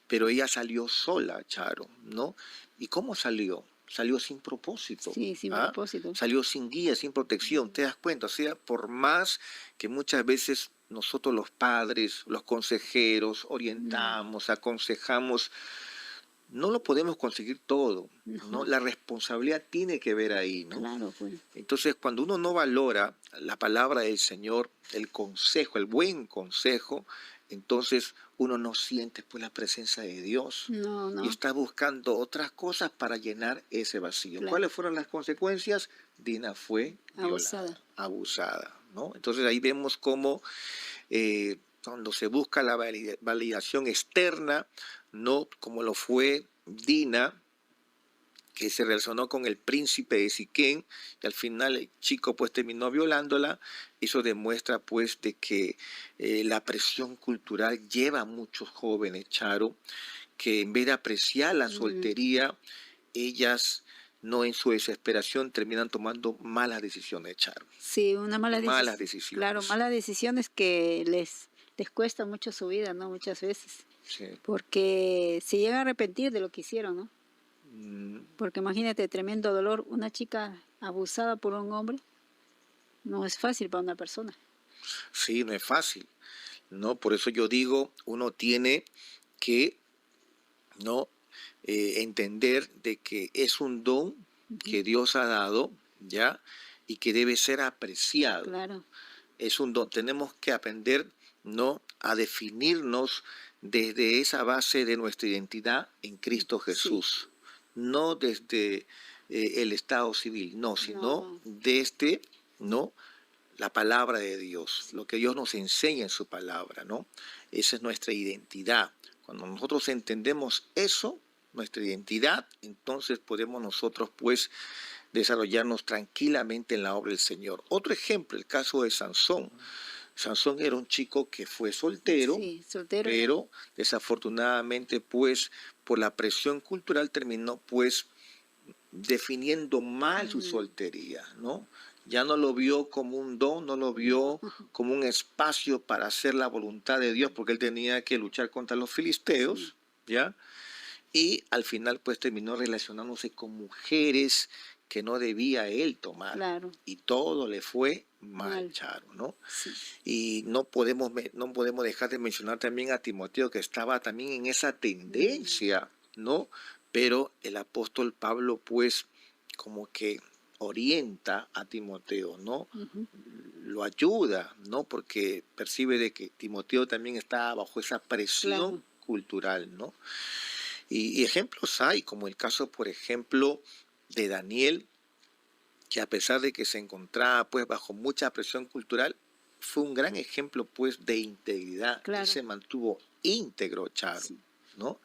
pero ella salió sola, Charo, ¿no? ¿Y cómo salió? Salió sin propósito, Sí, sin ¿ah? propósito. Salió sin guía, sin protección, ¿te Mm, das cuenta? O sea, por más que muchas veces nosotros los padres, los consejeros, mm, orientamos, aconsejamos, no lo podemos conseguir todo, ¿no? no, La responsabilidad tiene que ver ahí, ¿no? claro, pues. Entonces, cuando uno no valora la palabra del Señor, el consejo, el buen consejo, entonces uno no siente pues la presencia de Dios No, y no, está buscando otras cosas para llenar ese vacío. claro. ¿Cuáles fueron las consecuencias? Dina fue Abusada. violada, abusada, ¿no? Entonces ahí vemos cómo cuando se busca la validación externa, no como lo fue Dina, que se relacionó con el príncipe de Siquén y al final el chico pues terminó violándola. Eso demuestra pues de que la presión cultural lleva a muchos jóvenes, Charo, que en vez de apreciar la Mm, soltería, ellas no, en su desesperación terminan tomando malas decisiones, Charo, sí, una mala malas decisión. Claro, decisiones. malas decisiones que les cuesta mucho su vida, ¿no? Muchas veces. Sí. Porque se llega a arrepentir de lo que hicieron, ¿no? Mm, Porque imagínate, tremendo dolor, una chica abusada por un hombre, no es fácil para una persona. sí, no es fácil, ¿no? Por eso yo digo, uno tiene que, ¿no? Entender de que es un don Ujú, que Dios ha dado, ¿ya? Y que debe ser apreciado. claro, Es un don. Tenemos que aprender, ¿no? A definirnos desde esa base de nuestra identidad en Cristo sí, Jesús. No desde el estado civil, no, no, sino no, desde, ¿no? La palabra de Dios, sí, lo que Dios nos enseña en su palabra, ¿no? Esa es nuestra identidad. Cuando nosotros entendemos eso, nuestra identidad, entonces podemos nosotros pues desarrollarnos tranquilamente en la obra del Señor. Otro ejemplo, el caso de Sansón. Sansón era un chico que fue soltero, sí, soltero era, pero desafortunadamente pues por la presión cultural terminó pues definiendo mal su mm, soltería, ¿no? Ya no lo vio como un don, no lo no, vio como un espacio para hacer la voluntad de Dios, porque él tenía que luchar contra los sí, filisteos, ¿ya? Y al final pues terminó relacionándose con mujeres que no debía él tomar. claro, Y todo le fue mal, mal, Charo, ¿no? sí, Y no podemos dejar de mencionar también a Timoteo, que estaba también en esa mm, tendencia, ¿no? Pero el apóstol Pablo, pues, como que orienta a Timoteo, ¿no? ujú, Lo ayuda, ¿no? Porque percibe de que Timoteo también está bajo esa presión claro, cultural, ¿no? Y ejemplos hay, como el caso, por ejemplo, de Daniel, que a pesar de que se encontraba pues bajo mucha presión cultural, fue un gran ejemplo pues de integridad. Él claro, se mantuvo íntegro, Charo, sí. ¿no?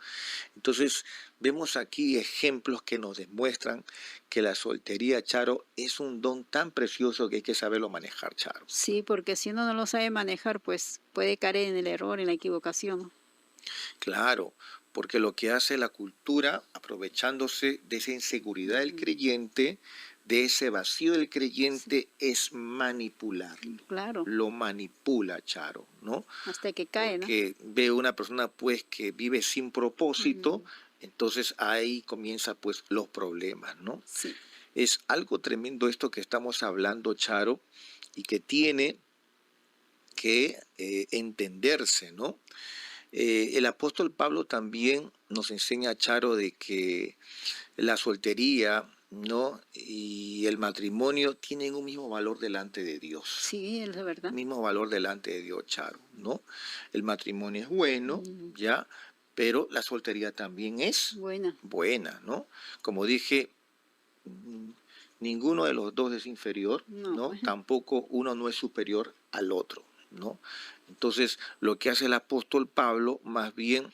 Entonces, vemos aquí ejemplos que nos demuestran que la soltería, Charo, es un don tan precioso que hay que saberlo manejar, Charo. Sí, porque si uno no lo sabe manejar, pues puede caer en el error, en la equivocación, ¿no? Claro, porque lo que hace la cultura, aprovechándose de esa inseguridad del Ujú. creyente, de ese vacío del Sí, creyente, es manipularlo. claro, Lo manipula, Charo, ¿no? hasta que cae, ¿no? Porque ve una persona pues que vive sin propósito, Ujú. entonces ahí comienza pues los problemas, ¿no? Sí, Es algo tremendo esto que estamos hablando, Charo, y que tiene que entenderse, ¿no? El apóstol Pablo también nos enseña, Charo, de que la soltería, ¿no? Y el matrimonio tienen un mismo valor delante de Dios. sí, es la verdad. Mismo valor delante de Dios, Charo, ¿no? El matrimonio es bueno, Ujú. ya, pero la soltería también es Buena, buena, ¿no? Como dije, mm, ninguno de los dos es inferior, no, ¿no? pues, Tampoco uno no es superior al otro, ¿no? Entonces, lo que hace el apóstol Pablo, más bien,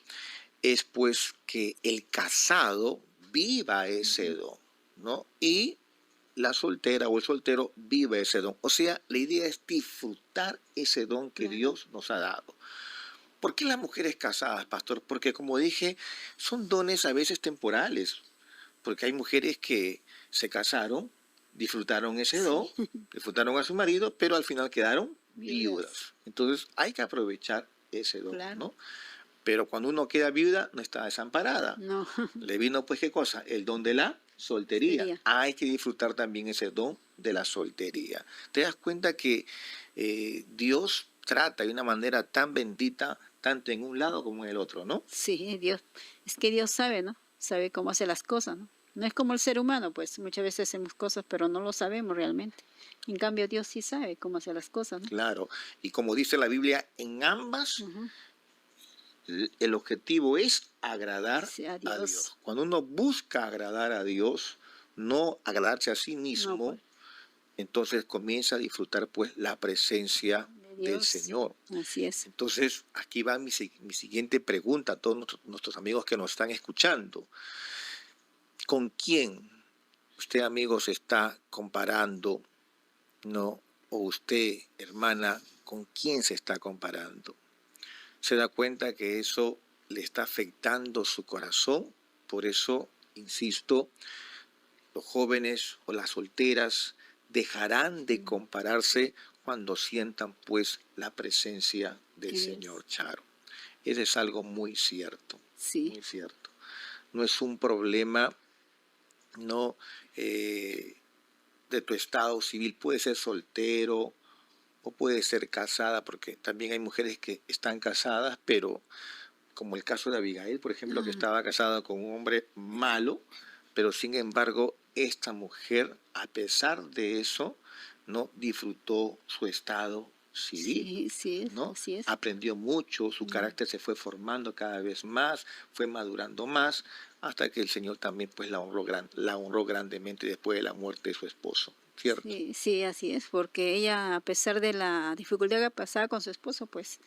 es pues que el casado viva ese ujú. don, ¿no? Y la soltera o el soltero vive ese don. O sea, la idea es disfrutar ese don que Claro, Dios nos ha dado. ¿Por qué las mujeres casadas, pastor? Porque como dije, son dones a veces temporales, porque hay mujeres que se casaron, disfrutaron ese sí, don, disfrutaron a su marido, pero al final quedaron viudas, viudas. Entonces hay que aprovechar ese don, claro, ¿no? Pero cuando uno queda viuda, no está desamparada. no, Le vino pues qué cosa, el don de la soltería. sería, Hay que disfrutar también ese don de la soltería. Te das cuenta que Dios trata de una manera tan bendita, tanto en un lado como en el otro, ¿no? sí, Dios, es que Dios sabe, ¿no? Sabe cómo hace las cosas, ¿no? No es como el ser humano, pues muchas veces hacemos cosas, pero no lo sabemos realmente. En cambio, Dios sí sabe cómo hacer las cosas, ¿no? Claro. Y como dice la Biblia, en ambas Ujú. el objetivo es agradar Sí, a a Dios, Dios. Cuando uno busca agradar a Dios, no agradarse a sí no, mismo, pues, entonces comienza a disfrutar pues la presencia de del Dios, Señor. así es. Entonces, aquí va mi siguiente pregunta a todos nuestros amigos que nos están escuchando. ¿Con quién usted, amigo, se está comparando, no? O usted, hermana, ¿con quién se está comparando? ¿Se da cuenta que eso le está afectando su corazón? Por eso, insisto, los jóvenes o las solteras dejarán de Mm. compararse cuando sientan pues la presencia del De Dios, Señor, Charo. Eso es algo muy cierto, sí, muy cierto. No es un problema, no, eh, de tu estado civil. Puede ser soltero o puede ser casada, porque también hay mujeres que están casadas, pero como el caso de Abigail, por ejemplo, que ah, estaba casada con un hombre malo, pero sin embargo esta mujer, a pesar de eso, no disfrutó su estado civil, sí, sí, ¿no? así es. Aprendió mucho, su Mm. carácter se fue formando cada vez más, fue madurando más, hasta que el Señor también pues la honró grandemente después de la muerte de su esposo, ¿cierto? Sí, sí, así es, porque ella, a pesar de la dificultad que pasaba con su esposo, pues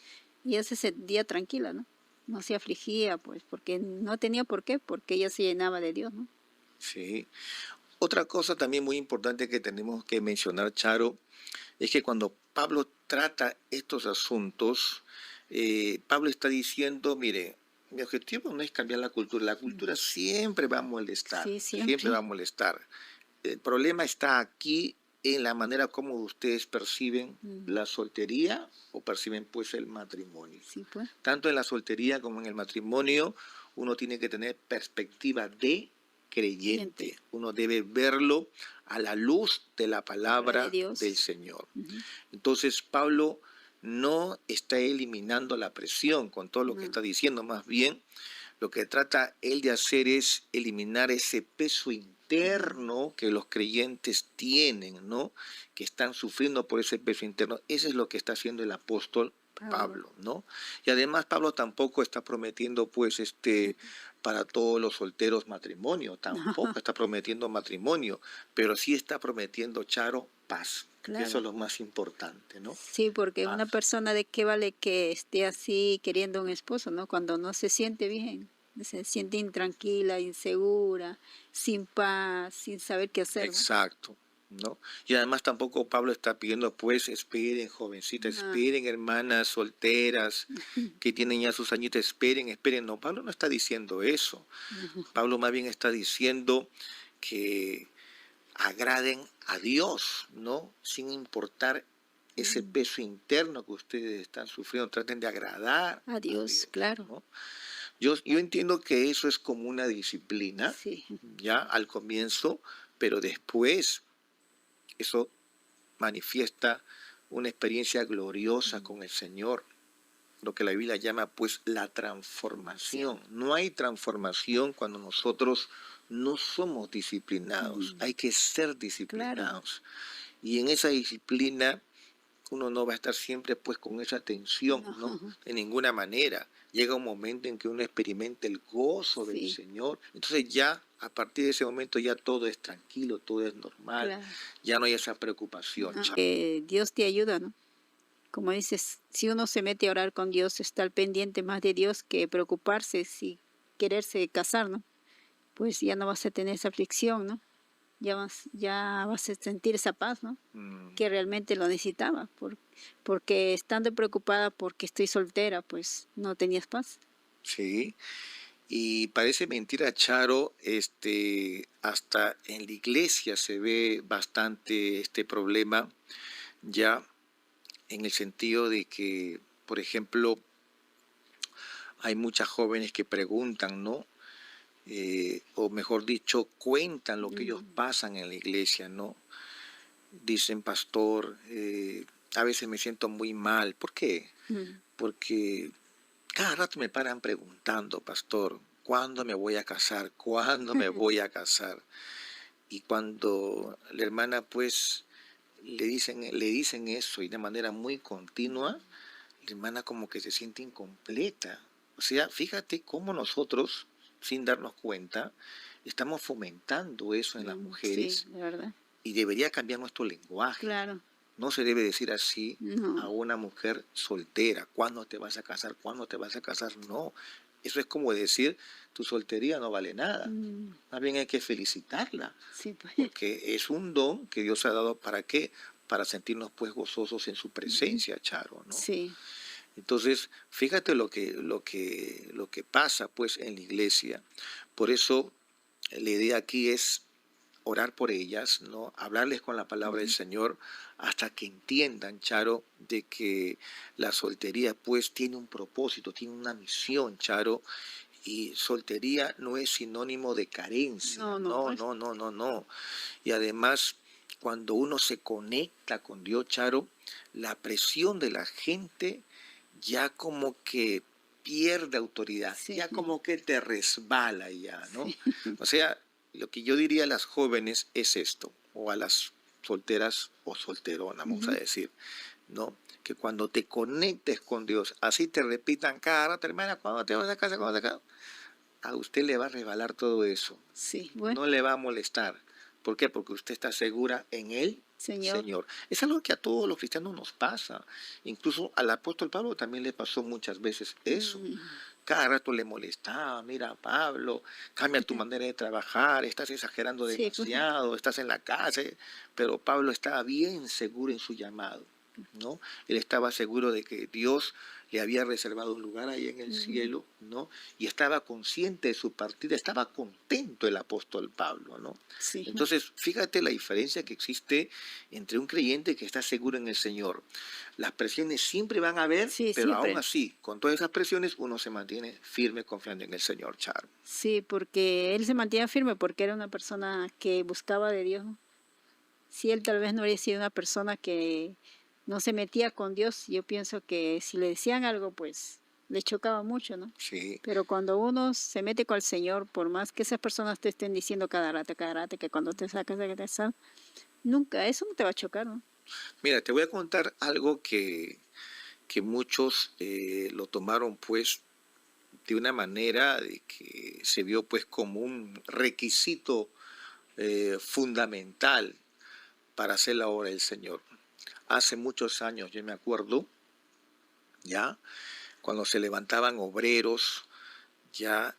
ella se sentía tranquila, ¿no? No se afligía, pues, porque no tenía por qué, porque ella se llenaba de Dios, ¿no? Sí. Otra cosa también muy importante que tenemos que mencionar, Charo, es que cuando Pablo trata estos asuntos, Pablo está diciendo, mire, mi objetivo no es cambiar la Mm. cultura Sí, siempre va siempre. a molestar. El problema está aquí en la manera como ustedes perciben Mm. la soltería o perciben pues el matrimonio. Sí, pues, Tanto en la soltería como en el matrimonio, uno tiene que tener perspectiva de creyente, creyente. Uno debe verlo a la luz de la palabra de palabra del Dios. Señor. Ujú. Entonces Pablo no está eliminando la presión con todo lo que No, está diciendo, más bien lo que trata él de hacer es eliminar ese peso mm, interno que los creyentes tienen, ¿no? Que están sufriendo por ese peso interno. Eso es lo que está haciendo el apóstol Pablo. Pablo, ¿no? Y además Pablo tampoco está prometiendo, pues, para todos los solteros matrimonio, No, tampoco está prometiendo matrimonio, pero sí está prometiendo, Charo, paz, que eso claro. es lo más importante, ¿no? Sí, porque Paz. una persona de qué vale que esté así queriendo un esposo, ¿no? Cuando no se siente bien. se siente intranquila, insegura, sin paz, sin saber qué hacer, ¿no? Exacto, ¿no? Y además tampoco Pablo está pidiendo, pues, esperen, jovencitas, Ah, esperen, hermanas solteras que tienen ya sus añitos, esperen, esperen. No, Pablo no está diciendo eso. ujú, Pablo más bien está diciendo que agraden a Dios, ¿no? Sin importar ese mm, peso interno que ustedes están sufriendo, traten de agradar a adiós, Dios, claro, ¿no? Yo entiendo que eso es como una disciplina, sí, ya al comienzo, pero después eso manifiesta una experiencia gloriosa mm, con el Señor, lo que la Biblia llama pues la sí, transformación. No hay transformación cuando nosotros no somos disciplinados, mm, hay que ser claro, disciplinados. Y en esa disciplina uno no va a estar siempre pues con esa tensión, no, ¿no? De ninguna manera. Llega un momento en que uno experimenta el gozo del sí, Señor, entonces ya a partir de ese momento ya todo es tranquilo, todo es normal, claro. ya no hay esa preocupación. No, Dios te ayuda, ¿no? Como dices, si uno se mete a orar con Dios, está al pendiente más de Dios que preocuparse si quererse casar, ¿no? Pues ya no vas a tener esa aflicción, ¿no? Ya vas a sentir esa paz, ¿no? Mm, Que realmente lo necesitaba, porque estando preocupada porque estoy soltera, pues no tenías paz. sí, y parece mentira, Charo, hasta en la iglesia se ve bastante este problema, ya en el sentido de que, por ejemplo, hay muchas jóvenes que preguntan, ¿no? O mejor dicho, cuentan lo que ellos Mm, pasan en la iglesia, ¿no? Dicen, pastor, a veces me siento muy mal. ¿Por qué? mm, Porque cada rato me paran preguntando, pastor, ¿cuándo me voy a casar? ¿Cuándo me voy a casar? Y cuando la hermana pues le dicen eso y de manera muy continua, la hermana como que se siente incompleta. O sea, fíjate cómo nosotros, sin darnos cuenta, estamos fomentando eso en las sí, mujeres de verdad. y debería cambiar nuestro lenguaje. Claro, No se debe decir así a no. una mujer soltera, ¿cuándo te vas a casar? ¿Cuándo te vas a casar? No, eso es como decir, tu soltería no vale nada. Mm, Más bien hay que felicitarla, sí, pues. porque es un don que Dios ha dado para qué, para sentirnos pues gozosos en su Ujú, presencia, Charo, ¿no? sí, Entonces, fíjate lo que pasa pues en la iglesia. Por eso la idea aquí es orar por ellas, ¿no? Hablarles con la palabra del ujú, Señor hasta que entiendan, Charo, de que la soltería pues tiene un propósito, tiene una misión, Charo, y soltería no es sinónimo de carencia, no, no, no, pues. no, no, no, no. Y además, cuando uno se conecta con Dios, Charo, la presión de la gente ya como que pierde autoridad, Sí, ya como que te resbala ya, ¿no? sí, O sea, lo que yo diría a las jóvenes es esto, o a las solteras o solteronas, vamos a ujú, decir, ¿no? Que cuando te conectes con Dios, así te repitan cada rato, hermana, ¿cuándo te vas a casa? ¿Cuándo te vas a casa? A usted le va a rebalar todo eso, sí, bueno, no le va a molestar. ¿Por qué? Porque usted está segura en él, Señor. Señor. Es algo que a todos los cristianos nos pasa. Incluso al apóstol Pablo también le pasó muchas veces eso. Mm, Cada rato le molestaba, mira Pablo, cambia tu manera de trabajar, estás exagerando sí, pues, demasiado, estás en la casa, pero Pablo estaba bien seguro en su llamado, ¿no? Él estaba seguro de que Dios le había reservado un lugar ahí en el mm, cielo, ¿no? Y estaba consciente de su partida, estaba contento el apóstol Pablo, ¿no? sí, Entonces, fíjate la diferencia que existe entre un creyente que está seguro en el Señor. Las presiones siempre van a haber, sí, pero aún siempre. así, con todas esas presiones, uno se mantiene firme confiando en el Señor, Charo. Sí, porque él se mantenía firme porque era una persona que buscaba de Dios, ¿no? Si él tal vez no hubiera sido una persona que no se metía con Dios, yo pienso que si le decían algo, pues le chocaba mucho, ¿no? Sí, Pero cuando uno se mete con el Señor, por más que esas personas te estén diciendo cada rato, que cuando te sacas de casa, nunca, eso no te va a chocar, ¿no? mira, te voy a contar algo que muchos lo tomaron pues de una manera de que se vio pues como un requisito fundamental para hacer la obra del Señor. Hace muchos años, yo me acuerdo, ya, cuando se levantaban obreros, ya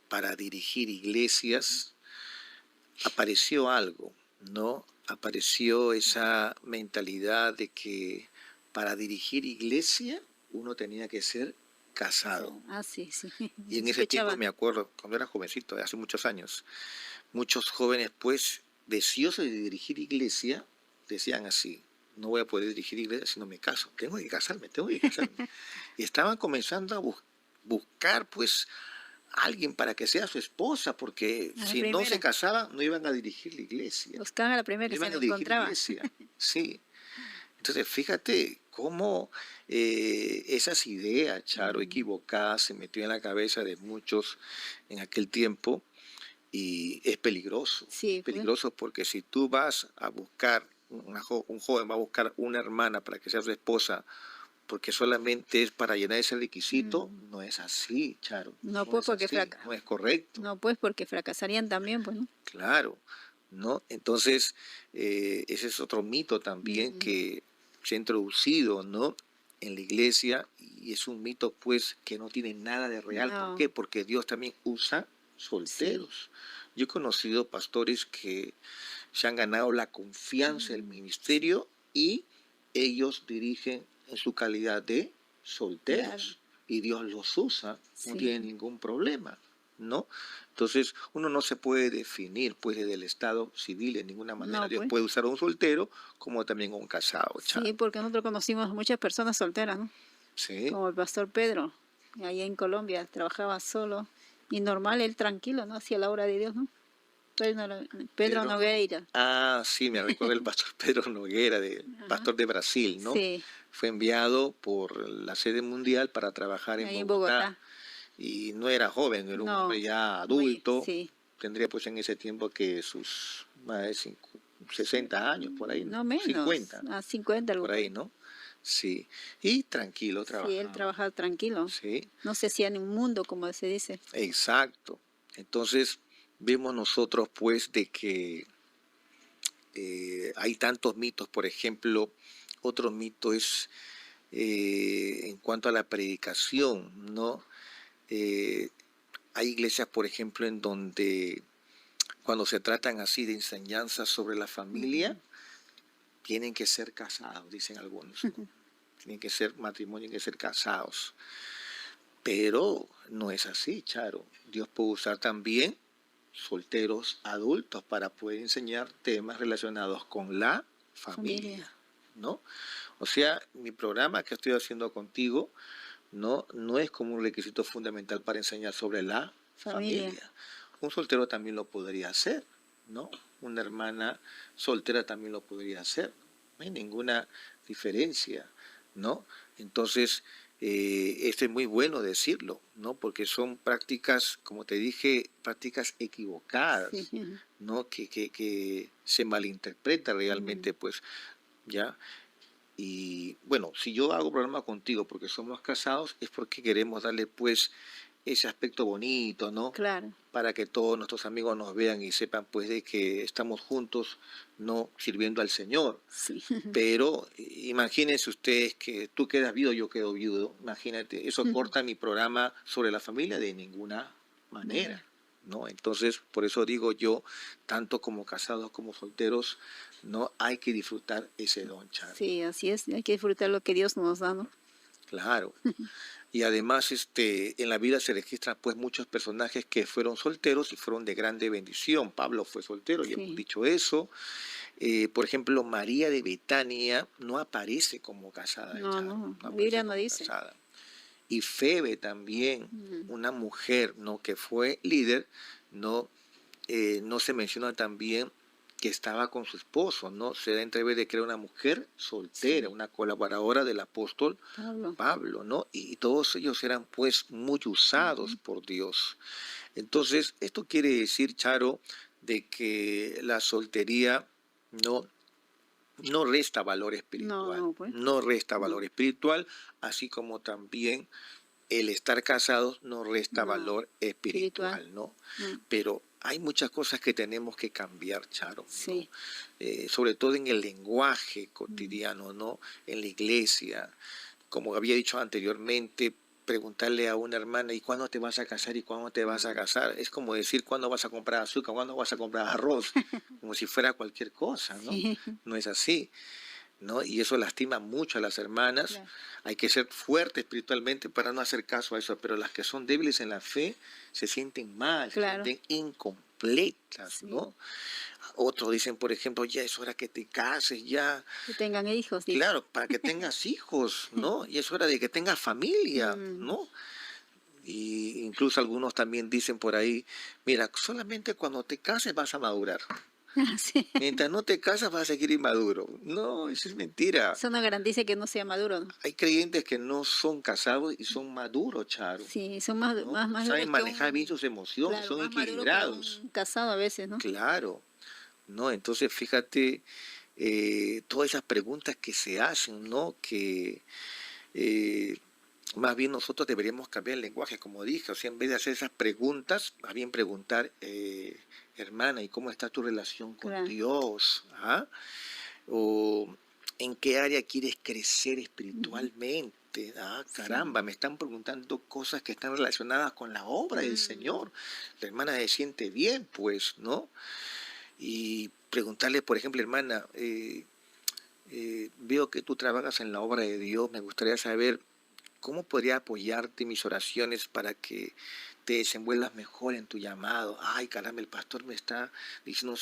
para dirigir iglesias, apareció algo, ¿no? Apareció esa mentalidad de que para dirigir iglesia uno tenía que ser casado. Sí, sí. Y en Se ese tiempo escuchaba. me acuerdo, cuando era jovencito, hace muchos años, muchos jóvenes, pues, deseosos de dirigir iglesia, decían así: no voy a poder dirigir iglesia si no me caso, tengo que casarme, tengo que casarme. Y estaban comenzando a buscar, pues, a alguien para que sea su esposa, porque A la si no se primera. casaban, no iban a dirigir la iglesia, Buscaban a la primera no que se iban la a dirigir encontraba. iglesia, sí. Entonces, fíjate cómo esas ideas, Charo, Mm, equivocadas, se metió en la cabeza de muchos en aquel tiempo, y es Sí, pues. peligroso porque si tú vas a buscar, un joven va a buscar una hermana para que sea su esposa, porque solamente es para llenar ese requisito, Mm, no es así, Charo, No, no pues es porque así, no es correcto, no, pues porque fracasarían también, pues, ¿no? claro, ¿no? Entonces, ese es otro mito también Mm, que se ha introducido, ¿no? En la iglesia, y es un mito pues que no tiene nada de real. ¿Por No, qué? Porque Dios también usa sí. solteros. Yo he conocido pastores que se han ganado la confianza del Mm, sí, ministerio y ellos dirigen en su calidad de claro, solteros y Dios los usa, no sí. tiene ningún problema, ¿no? Entonces uno no se puede definir pues desde el estado civil de ninguna manera. No, Dios pues. puede usar a un soltero como también a un casado, Sí, Charo. porque nosotros conocimos muchas personas solteras, ¿no? ¿Sí? Como el pastor Pedro, allá en Colombia, trabajaba solo y normal, él tranquilo, ¿no? Hacía la obra de Dios, ¿no? Pedro Pedro no. Nogueira, Ah, sí, me recuerdo el pastor Pedro Noguera, ajá, pastor de Brasil, ¿no? sí, Fue enviado por la sede mundial para trabajar en ahí en Bogotá. Bogotá. Y no era joven, era un hombre No, ya muy, adulto, sí, tendría pues en ese tiempo que sus más de 60 años, por ahí, ¿no? no menos, 50, a 50 algo por por ahí, ahí. ¿no? Sí, y tranquilo Sí, él trabajaba, trabajaba tranquilo, ¿sí? no se hacía ni un mundo, como se dice. Exacto. Entonces, vemos nosotros pues de que hay tantos mitos. Por ejemplo, otro mito es en cuanto a la predicación, ¿no? Eh, Hay iglesias, por ejemplo, en donde cuando se tratan así de enseñanzas sobre la familia, Mm, tienen que ser casados, dicen algunos, ¿no? Tienen que ser matrimonio, tienen que ser casados. Pero no es así, Charo. Dios puede usar también solteros adultos para poder enseñar temas relacionados con la Familia, familia, ¿no? O sea, mi programa que estoy haciendo contigo no es como un requisito fundamental para enseñar sobre la familia. familia. Un soltero también lo podría hacer, ¿no? Una hermana soltera también lo podría hacer. No hay ninguna diferencia, ¿no? Entonces, esto es muy bueno decirlo, ¿no? Porque son prácticas, como te dije, prácticas Sí. equivocadas, ¿no? Que se malinterpreta Mm, realmente, pues, ¿ya? Y bueno, si yo hago programa contigo porque somos casados, es porque queremos darle pues ese aspecto bonito, ¿no? claro, Para que todos nuestros amigos nos vean y sepan pues de que estamos juntos, no sirviendo al Señor. sí. Pero imagínense ustedes que tú quedas viudo, yo quedo viudo. Imagínate, eso corta mi programa sobre la familia de ninguna manera, Manera. ¿no? Entonces, por eso digo yo, tanto como casados como solteros, no hay que disfrutar ese don, Charo. Sí, así es, hay que disfrutar lo que Dios nos da, ¿no? Claro. Y además, en la vida se registran pues muchos personajes que fueron solteros y fueron de grande bendición. Pablo fue soltero, ya hemos Sí, dicho eso. Por ejemplo, María de Betania no aparece como casada de no, Charo, no, no la aparece Biblia no como dice. casada. Y Febe también, Mm, una mujer, ¿no? Que fue líder, no, no se menciona también que estaba con su esposo, ¿no? Se da a entrever de que era una mujer soltera, sí, una colaboradora del apóstol Pablo. Pablo, ¿no? Y todos ellos eran pues muy usados Ujú. por Dios. Entonces, esto quiere decir, Charo, de que la soltería no, no resta valor No, espiritual, no, pues, no resta no, valor espiritual, así como también el estar casados no resta no, valor espiritual, espiritual, ¿no? no, Pero hay muchas cosas que tenemos que cambiar, Charo, ¿no? sí, Sobre todo en el lenguaje mm, cotidiano, ¿no? En la iglesia, como había dicho anteriormente, preguntarle a una hermana, ¿y cuándo te vas a casar? ¿Y cuándo te vas a casar? Es como decir, ¿cuándo vas a comprar azúcar? ¿Cuándo vas a comprar arroz? Como si fuera cualquier cosa, ¿no? Sí, No es así, ¿no? Y eso lastima mucho a las hermanas. claro, Hay que ser fuerte espiritualmente para no hacer caso a eso, pero las que son débiles en la fe se sienten mal, se claro, sienten incompletas, sí. ¿no? Otros dicen, por ejemplo, ya es hora que te cases, ya, Que tengan hijos, dice. claro, para que tengas hijos, ¿no? Y es hora de que tengas familia, Mm, ¿no? Y incluso algunos también dicen por ahí, mira, solamente cuando te cases vas a madurar. sí. Mientras no te casas vas a seguir inmaduro. No, eso es mentira. Eso no garantiza que no sea maduro, ¿no? Hay creyentes que no son casados y son maduros, Charo, Sí, son más, ¿no? más Saben maduros que manejar bien un, sus emociones, claro, son más maduro que equilibrados. un casado a veces, ¿no? Claro, ¿no? Entonces, fíjate, todas esas preguntas que se hacen, ¿no? Que eh, más bien nosotros deberíamos cambiar el lenguaje, como dije, o sea, en vez de hacer esas preguntas, más bien preguntar, hermana, ¿y cómo está tu relación con Claro. Dios? ¿Ah? O ¿en qué área quieres crecer Ujú. espiritualmente? Ah, caramba, Sí. me están preguntando cosas que están relacionadas con la obra del Mm, Señor. La hermana se siente bien, pues, ¿no? Y preguntarle, por ejemplo, hermana, veo que tú trabajas en la obra de Dios, me gustaría saber cómo podría apoyarte en mis oraciones para que te desenvuelvas mejor en tu llamado. Ay, caramba, el pastor me está diciendo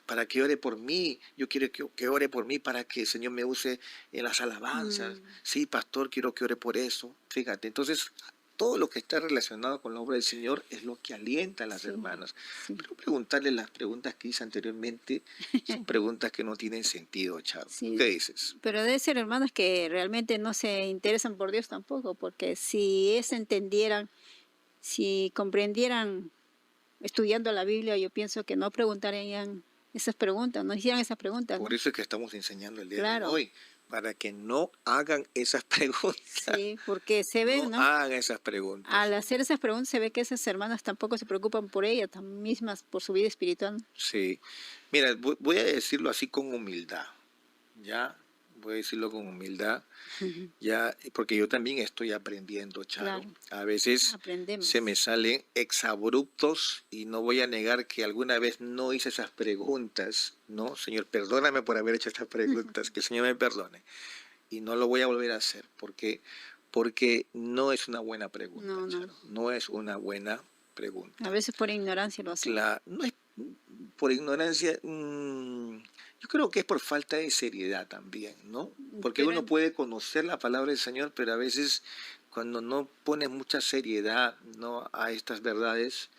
para que ore por mí. Yo quiero que ore por mí para que el Señor me use en las alabanzas. mm, Sí, pastor, quiero que ore por eso. Fíjate, entonces todo lo que está relacionado con la obra del Señor es lo que alienta a las sí, hermanas. sí. Pero preguntarle las preguntas que hice anteriormente son preguntas que no tienen sentido, Charo. ¿Tú qué Sí, dices? pero debe ser hermanos que realmente no se interesan por Dios tampoco, porque si es entendieran, si comprendieran estudiando la Biblia, yo pienso que no preguntarían esas preguntas, no hicieran esas preguntas, Por ¿no? eso es que estamos enseñando el día de Claro, hoy, para que no hagan esas preguntas, sí, porque se ve, no ¿no? hagan esas preguntas. Al hacer esas preguntas se ve que esas hermanas tampoco se preocupan por ellas mismas, por su vida espiritual. Sí, mira, voy a decirlo así con humildad, ¿ya? Voy a decirlo con humildad, Ujú. ya, porque yo también estoy aprendiendo, Charo. Claro, A veces se me aprendemos. salen exabruptos y no voy a negar que alguna vez no hice esas preguntas, ¿no? Señor, perdóname por haber hecho estas preguntas, que el Señor me perdone. Y no lo voy a volver a hacer porque no es una buena pregunta, No, no. Charo. No es una buena A pregunta. veces por ignorancia lo hacemos. No es por ignorancia, yo creo que es por falta de seriedad también, ¿no? Porque Pero uno puede conocer la palabra del Señor, pero a veces cuando no pones mucha seriedad, ¿no?, a estas verdades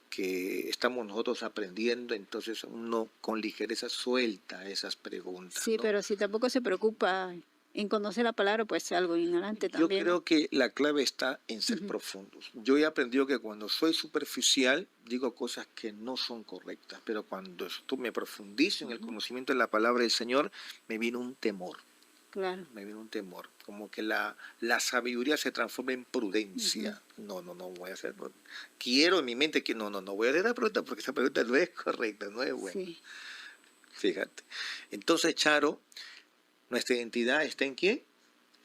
que estamos nosotros aprendiendo, entonces uno con ligereza suelta esas preguntas, sí, ¿no? pero si tampoco se preocupa en conocer la palabra, pues algo ignorante Yo también, ¿no? creo que la clave está en ser Ujú, profundos. Yo he aprendido que cuando soy superficial digo cosas que no son correctas, pero cuando tú me profundizo en el ujú, conocimiento de la palabra del Señor, me viene un temor, claro. me viene un temor, como que la sabiduría se transforma en Ujú, prudencia. No, no, no voy a hacer, quiero en mi mente que no, no, no voy a hacer la pregunta porque esa pregunta no es correcta, no es buena. sí, Fíjate. Entonces, Charo, nuestra identidad está en quién?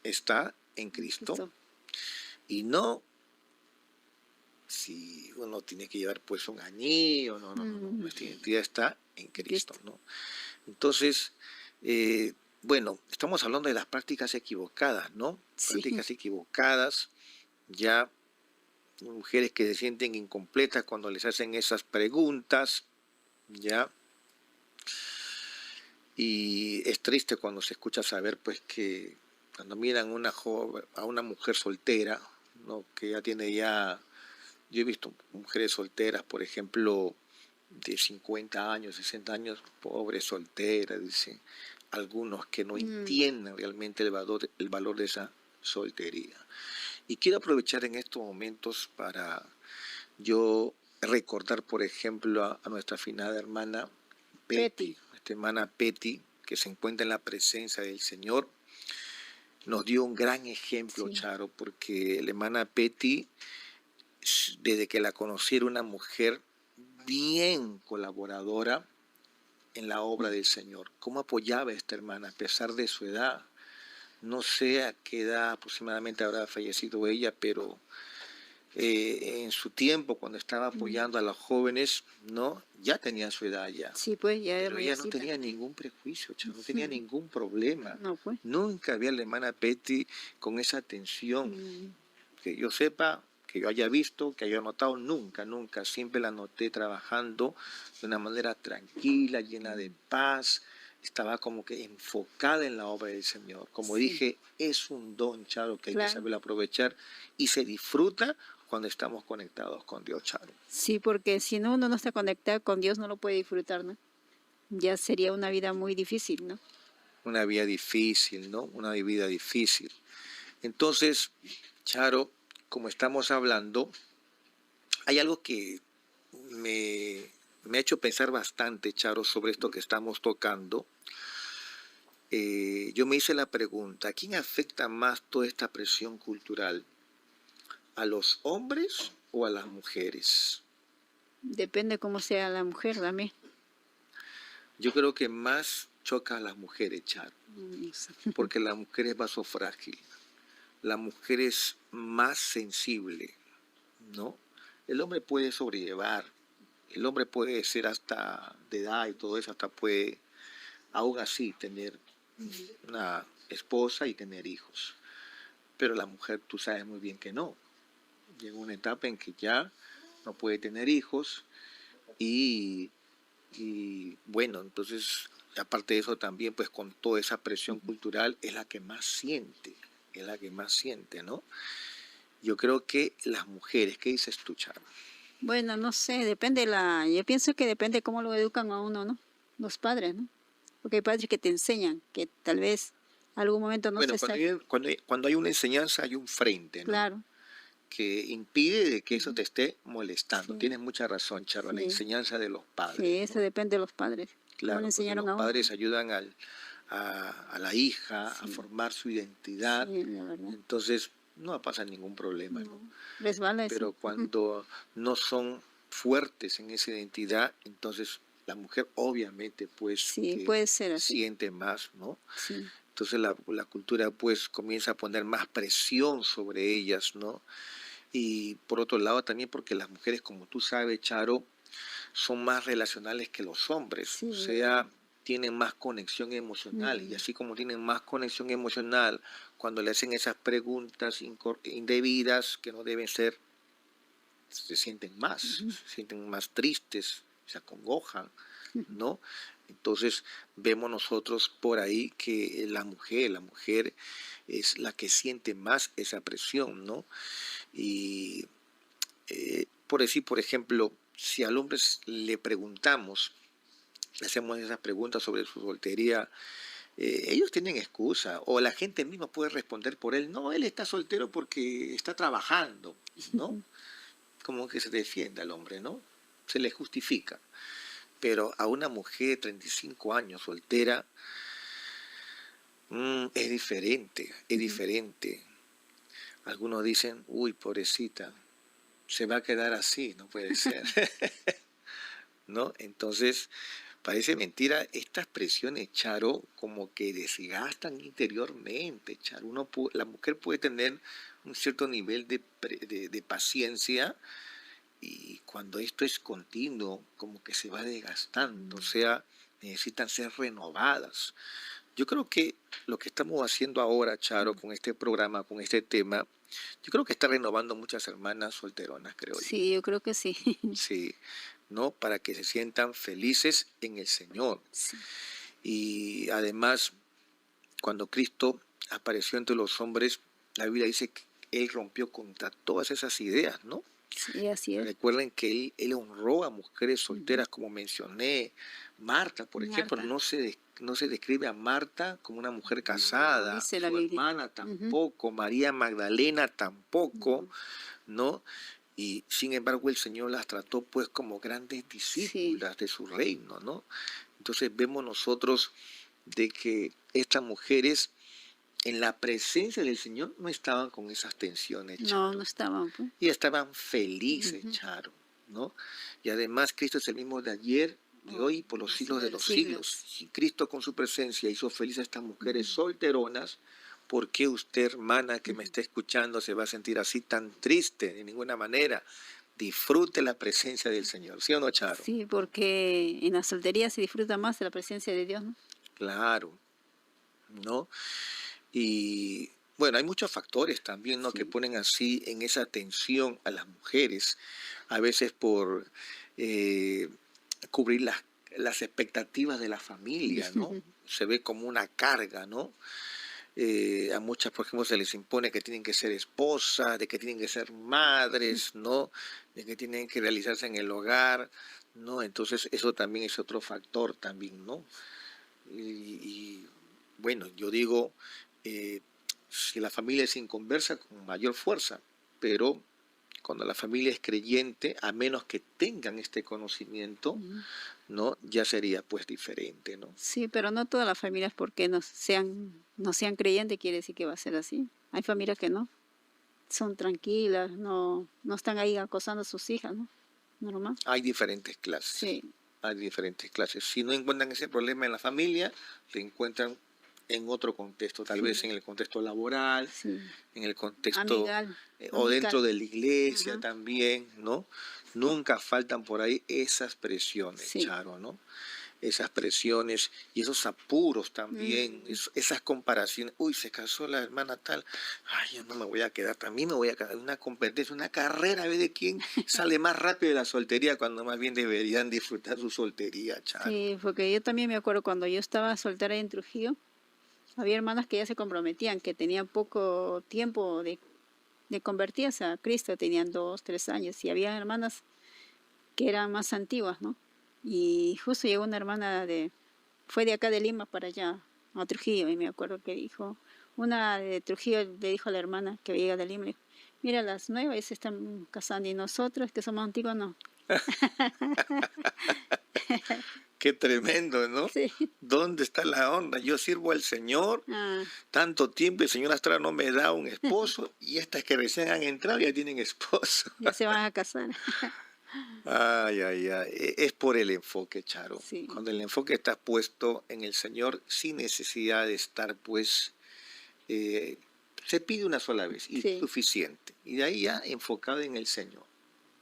Está en Cristo. Cristo. Y no si uno tiene que llevar pues un anillo, no, no, no, no, Mm, nuestra identidad está en Cristo, Cristo. ¿no? Entonces, eh, bueno, estamos hablando de las prácticas equivocadas, ¿no? Sí, Prácticas equivocadas, ya mujeres que se sienten incompletas cuando les hacen esas preguntas, ya, y es triste cuando se escucha saber pues que cuando miran a una joven, a una mujer soltera, ¿no?, que ya tiene ya, yo he visto mujeres solteras, por ejemplo, de 50 años, 60 años, pobre soltera, dicen algunos que no mm, entienden realmente el valor de esa soltería. Y quiero aprovechar en estos momentos para yo recordar, por ejemplo, a nuestra afinada hermana Betty, Betty. nuestra hermana Betty, que se encuentra en la presencia del Señor, nos dio un gran ejemplo, Sí, Charo, porque la hermana Betty, desde que la conocí, era una mujer bien colaboradora en la obra del Señor. ¿Cómo apoyaba a esta hermana a pesar de su edad? no sé a qué edad aproximadamente habrá fallecido ella, pero en su tiempo, cuando estaba Mm. apoyando a los jóvenes, ¿no? Ya tenía su edad ya. Sí, pues ya era Pero ella no mayorcita. tenía ningún prejuicio, Charo, no tenía ningún problema. No, pues. Nunca había la hermana Betty con esa atención. Mm. Que yo sepa, que yo haya visto, que haya notado, nunca, nunca. Siempre la noté trabajando de una manera tranquila, llena de paz. Estaba como que enfocada en la obra del Señor. Como Sí, dije, es un don, Charo, que hay que claro. saberlo aprovechar y se disfruta cuando estamos conectados con Dios, Charo. Sí, porque si no, uno no está conectado con Dios, no lo puede disfrutar, ¿no? Ya sería una vida muy difícil, ¿no? Una vida difícil, ¿no? Una vida difícil. Entonces, Charo, como estamos hablando, hay algo que me, me ha hecho pensar bastante, Charo, sobre esto que estamos tocando. Yo me hice la pregunta, ¿a quién afecta más toda esta presión cultural? ¿A los hombres o a las mujeres? Depende cómo sea la mujer también. Yo creo que más choca a las mujeres, Charo, Sí. porque la mujer es más frágil, la mujer es más sensible, ¿no? El hombre puede sobrellevar, el hombre puede ser hasta de edad y todo eso, hasta puede aún así tener una esposa y tener hijos. Pero la mujer, tú sabes muy bien que no. Llega una etapa en que ya no puede tener hijos y, y bueno, entonces, aparte de eso también, pues con toda esa presión cultural es la que más siente, es la que más siente, ¿no? Yo creo que las mujeres, ¿qué dices tú, Charo? Bueno, no sé, depende yo pienso que depende cómo lo educan a uno, ¿no? Los padres, ¿no? Porque hay padres que te enseñan, que tal vez algún momento no se Bueno, está, cuando hay una enseñanza hay un frente, ¿no? claro. Que impide de que eso Ujú. te esté molestando. Sí, Tienes mucha razón, Charo, la sí, enseñanza de los sí, padres, eso ¿no? depende de los padres, cómo le Claro, porque los enseñaron a uno, padres ¿no? ayudan a la hija a Sí, formar su identidad, sí, la verdad. entonces no pasa ningún problema, ¿no? No, resbala eso. Pero cuando no son fuertes en esa identidad, entonces la mujer obviamente pues Sí, que puede ser así. siente más, ¿no? Sí. Entonces la cultura pues comienza a poner más presión sobre ellas, ¿no? Y por otro lado también porque las mujeres, como tú sabes, Charo, son más relacionales que los hombres, o Sí. sea, tienen más conexión emocional y Mm. así como tienen más conexión emocional cuando le hacen esas preguntas indebidas que no deben ser, Ujú. se sienten más tristes, se acongojan, Ujú. ¿no? Entonces vemos nosotros por ahí que la mujer es la que siente más esa presión, ¿no? Y por decir, por ejemplo, si al hombre le preguntamos, le hacemos esas preguntas sobre su soltería, ellos tienen excusa, o la gente misma puede responder por él, no, él está soltero porque está trabajando, ¿no? Como que se defiende al hombre, ¿no? Se le justifica. Pero a una mujer de 35 años soltera, es diferente, es Ujú. diferente. Algunos dicen, uy, pobrecita, se va a quedar así, no puede ser, ¿no? Entonces, parece mentira, estas presiones, Charo, como que desgastan interiormente, Charo. La mujer puede tener un cierto nivel de paciencia y cuando esto es continuo, como que se va desgastando, o Mm. sea, necesitan ser renovadas. Yo creo que lo que estamos haciendo ahora, Charo, con este programa, con este tema, yo creo que está renovando muchas hermanas solteronas, creo yo. Sí, yo creo que sí. Sí, ¿no? Para que se sientan felices en el Señor. Sí, Y además, cuando Cristo apareció entre los hombres, la Biblia dice que Él rompió contra todas esas ideas, ¿no? sí, así es. Recuerden que él honró a mujeres Ujú. solteras, como mencioné. Marta, por ejemplo, Marta. no se describe a Marta como una mujer No, casada, dice la su Biblia. hermana Ujú. tampoco, María Magdalena tampoco, No. ¿no? Y sin embargo el Señor las trató pues como grandes Sí. discípulas de su reino, ¿no? Entonces vemos nosotros de que estas mujeres en la presencia del Señor no estaban con esas tensiones, No, no Charo, estaban, pues. y estaban felices, Ujú. Charo, ¿no? Y además Cristo es el mismo de ayer, de Oh, hoy y por los los siglos siglos de de los los siglos. siglos. Si Cristo con su presencia hizo felices a estas mujeres Ujú. solteronas, por qué usted, hermana, que me está escuchando, se va a sentir así tan triste, de ninguna manera. Disfrute la presencia del Señor, ¿sí o no, Charo? Sí, porque en la soltería se disfruta más de la presencia de Dios, ¿no? Claro, ¿no? Y bueno, hay muchos factores también, ¿no? Que Sí. ponen así en esa tensión a las mujeres, a veces por eh, cubrir las expectativas de la familia, ¿no? Se ve como una carga, ¿no? A muchas, por ejemplo, se les impone que tienen que ser esposas, de que tienen que ser madres, ¿no? De que tienen que realizarse en el hogar, ¿no? Entonces eso también es otro factor también, ¿no? Y bueno, yo digo, eh, si la familia es inconversa, con mayor fuerza, pero cuando la familia es creyente, a menos que tengan este conocimiento, Ujú. ¿no? Ya sería pues diferente, ¿no? Sí, pero no todas las familias porque no sean creyentes quiere decir que va a ser así. Hay familias que no, son tranquilas, no están ahí acosando a sus hijas, ¿no? Normal. Hay diferentes clases, Sí, hay diferentes clases. Si no encuentran ese problema en la familia, lo encuentran en otro contexto, tal vez sí, en el contexto laboral, sí. en el contexto Amigal, o amical. dentro de la iglesia Ajá. también, ¿no? Nunca faltan por ahí esas presiones, Sí. Charo, ¿no? Esas presiones y esos apuros también, Mm. esas comparaciones. Uy, se casó la hermana tal. Ay, yo no me voy a quedar, también me voy a quedar. Una competencia, una carrera, a ver de quién sale más rápido de la soltería, cuando más bien deberían disfrutar su soltería, Charo. Sí, porque yo también me acuerdo cuando yo estaba soltera en Trujillo, había hermanas que ya se comprometían, que tenían poco tiempo de convertirse a Cristo, tenían 2, 3 años, y había hermanas que eran más antiguas, ¿no? Y justo llegó una hermana fue de acá de Lima para allá, a Trujillo, y me acuerdo que dijo, una de Trujillo le dijo a la hermana que había llegado de Lima, le dijo, mira, las nuevas ya se están casando y nosotros que somos antiguos no. Qué tremendo, ¿no? Sí. ¿Dónde está la onda? Yo sirvo al Señor Ah, tanto tiempo, el Señor hasta ahora no me da un esposo y estas que recién han entrado ya tienen esposo. ya se van a casar. Ay, ay, ay. Es por el enfoque, Charo. Sí, Cuando el enfoque está puesto en el Señor, sin necesidad de estar, pues, eh, se pide una sola vez y sí, suficiente. Y de ahí ya enfocado en el Señor,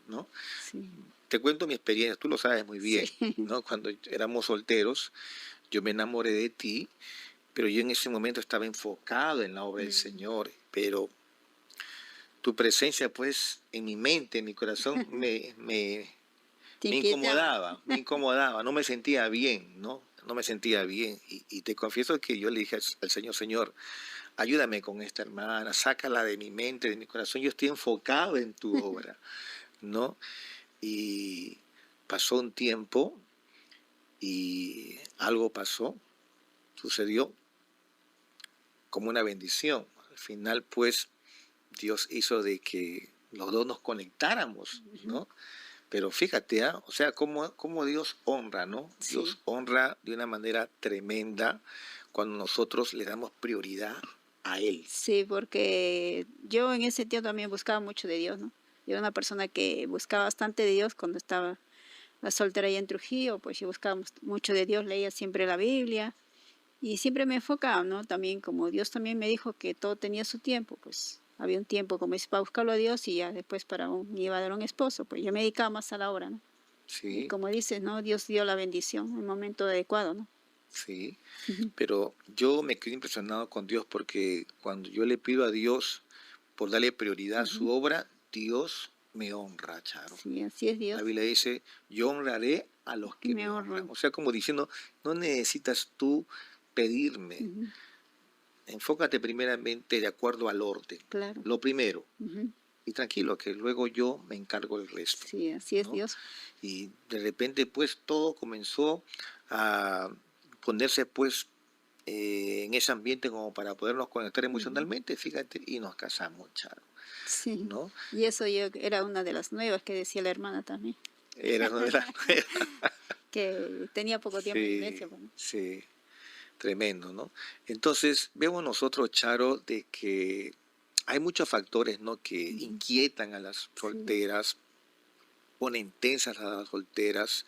¿no? sí, Te cuento mi experiencia, tú lo sabes muy sí. bien, ¿no? Cuando éramos solteros, yo me enamoré de ti, pero yo en ese momento estaba enfocado en la obra del Mm. Señor, pero tu presencia, pues, en mi mente, en mi corazón, Te inquietaba. me incomodaba, no me sentía bien, ¿no? No me sentía bien. Y te confieso que yo le dije al Señor, Señor, ayúdame con esta hermana, sácala de mi mente, de mi corazón, yo estoy enfocado en tu obra, ¿no? Y pasó un tiempo y algo pasó, sucedió como una bendición. Al final, pues, Dios hizo de que los dos nos conectáramos, Ujú. ¿no? Pero fíjate, ¿ah? O sea, cómo Dios honra, ¿no? Sí, Dios honra de una manera tremenda cuando nosotros le damos prioridad a Él. sí, porque yo en ese tiempo también buscaba mucho de Dios, ¿no? Yo era una persona que buscaba bastante de Dios cuando estaba la soltera allá en Trujillo, pues yo buscaba mucho de Dios, leía siempre la Biblia y siempre me enfocaba, ¿no? También como Dios también me dijo que todo tenía su tiempo, pues había un tiempo, como dice, para buscarlo a Dios y ya después me iba a dar un esposo, pues yo me dedicaba más a la obra, ¿no? Y Sí, como dices, ¿no? Dios dio la bendición en el momento adecuado, ¿no? sí. Pero yo me quedé impresionado con Dios porque cuando yo le pido a Dios por darle prioridad a su Ujú. obra, Dios me honra, Charo. Sí, así es La Dios, Biblia dice, yo honraré a los que que me me honran. honran. O sea, como diciendo, no necesitas tú pedirme. Ujú. Enfócate primeramente de acuerdo al orden. Claro. Lo primero. Ujú. Y tranquilo, que luego yo me encargo del resto, Sí, así es ¿no? Dios. Y de repente, pues, todo comenzó a ponerse, pues, en ese ambiente como para podernos conectar Ujú. emocionalmente, fíjate, y nos casamos, Charo, Sí. ¿no? Y eso yo era una de las nuevas que decía la hermana también, Era una de las... que tenía poco tiempo en la iglesia, Sí, pues, ¿no? sí, tremendo, ¿no? Entonces, vemos nosotros, Charo, de que hay muchos factores, ¿no?, que Ujú. inquietan a las Sí. solteras, ponen tensas a las solteras.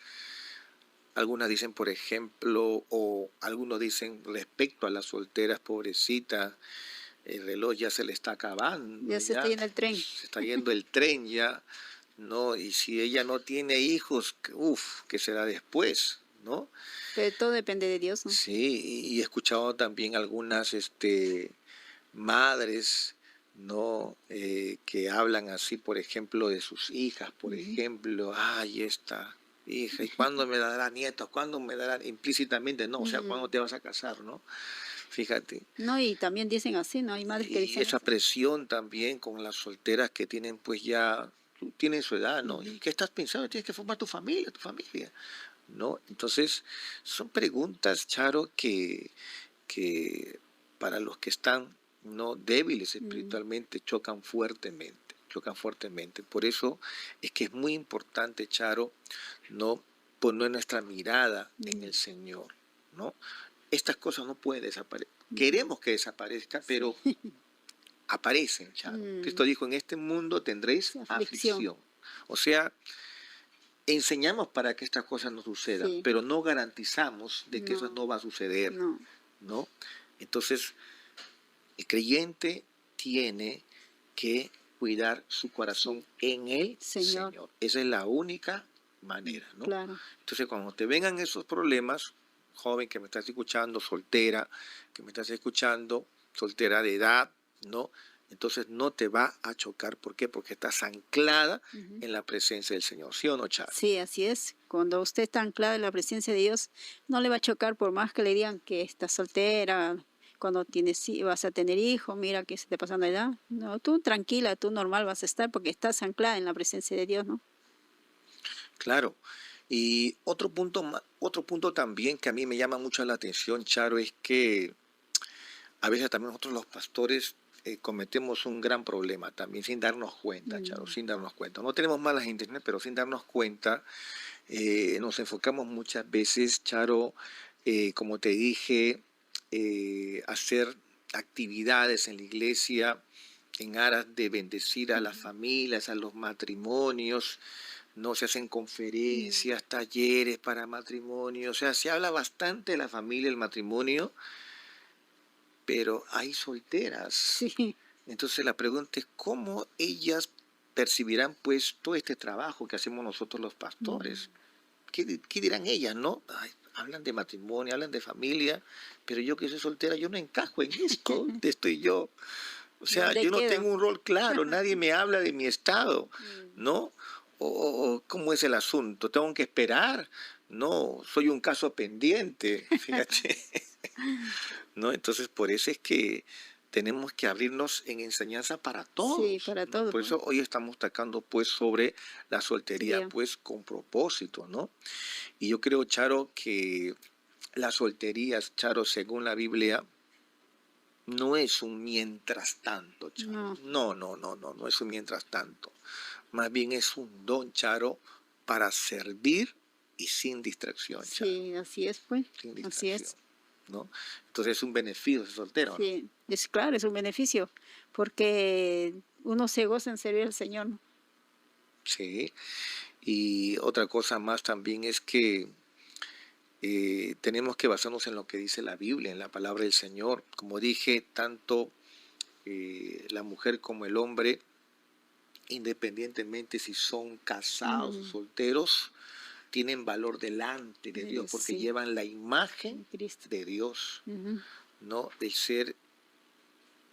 Algunas dicen, por ejemplo, o algunos dicen respecto a las solteras, pobrecitas, el reloj ya se le está acabando, Ya se está ya yendo el tren. se está yendo el tren ya, ¿no? Y si ella no tiene hijos, uf, ¿qué será después, no? Pero todo depende de Dios, ¿no? Sí, y he escuchado también algunas madres, ¿no? Que hablan así, por ejemplo, de sus hijas, por Ujú. ejemplo, ay, esta hija, ¿y cuándo me dará nietos? ¿Cuándo me dará? Implícitamente, no, o sea, ¿cuándo Mm. te vas a casar, no? Fíjate. No, y también dicen así, ¿no? Hay madres que Y dicen esa así. presión también con las solteras que tienen pues ya, tienen su edad, ¿no? Ujú. ¿Y qué estás pensando? Tienes que formar tu familia, ¿no? Entonces, son preguntas, Charo, que para los que están no débiles Mm. espiritualmente chocan fuertemente, chocan fuertemente. Por eso es que es muy importante, Charo, no poner nuestra mirada en Mm. el Señor, ¿no? Estas cosas no pueden desaparecer. Ujú. Queremos que desaparezca, Sí. pero aparecen, Charo. Mm. Cristo dijo, en este mundo tendréis Sí, aflicción. aflicción. O sea, enseñamos para que estas cosas no sucedan, Sí. pero no garantizamos de que eso No, no va a suceder, no. ¿no? Entonces, el creyente tiene que cuidar su Sí. corazón en el Señor. Señor. Esa es la única manera, ¿no? Claro. Entonces, cuando te vengan esos problemas, joven que me estás escuchando, soltera, que me estás escuchando, soltera de edad, ¿no? Entonces no te va a chocar. ¿Por qué? Porque estás anclada Ujú. en la presencia del Señor. ¿Sí o no, Charo? Sí, así es. Cuando usted está anclado en la presencia de Dios, no le va a chocar por más que le digan que está soltera, cuando tienes, vas a tener hijos, mira que se te pasando la edad. No, tú tranquila, tú normal vas a estar porque estás anclada en la presencia de Dios, ¿no? Claro. Y otro punto también que a mí me llama mucho la atención, Charo, es que a veces también nosotros los pastores cometemos un gran problema también sin darnos cuenta, Charo, Mm. sin darnos cuenta. No tenemos malas intenciones, pero sin darnos cuenta, nos enfocamos muchas veces, Charo, como te dije, hacer actividades en la iglesia en aras de bendecir a las Ujú. familias, a los matrimonios, no se hacen Mm. conferencias, talleres para matrimonio, o sea, se habla bastante de la familia, el matrimonio, pero hay solteras. Sí. Entonces la pregunta es cómo ellas percibirán pues todo este trabajo que hacemos nosotros los Mm. pastores. ¿Qué dirán ellas, no? Ay, hablan de matrimonio, hablan de familia, pero yo que soy soltera, yo no encajo en esto. ¿Dónde estoy yo? O sea, ¿Dónde yo no quedo? tengo un rol claro, nadie me habla de mi estado, Mm. ¿no? O ¿cómo es el asunto? ¿Tengo que esperar? No, soy un caso pendiente, fíjate. ¿No? Entonces, por eso es que tenemos que abrirnos en enseñanza para Sí, todos, para ¿no? todo, Por pues. eso hoy estamos tocando pues sobre la soltería, Sería. pues con propósito, ¿no? Y yo creo, Charo, que las solterías, Charo, según la Biblia, no es un mientras tanto, Charo. No. No, no, no, no, no es un mientras tanto. Más bien es un don, Charo, para servir y sin distracción, Charo, Sí, así es, pues. sin Así distracción, es. ¿no? Entonces es un beneficio ser soltero, ¿no? Sí, es claro, es un beneficio, porque uno se goza en servir al Señor, ¿no? Sí. Y otra cosa más también es que tenemos que basarnos en lo que dice la Biblia, en la palabra del Señor. Como dije, tanto la mujer como el hombre, independientemente si son casados o Mm. solteros, tienen valor delante de De Dios Dios, porque sí, llevan la imagen en Cristo. de Dios, Ujú. ¿no? El ser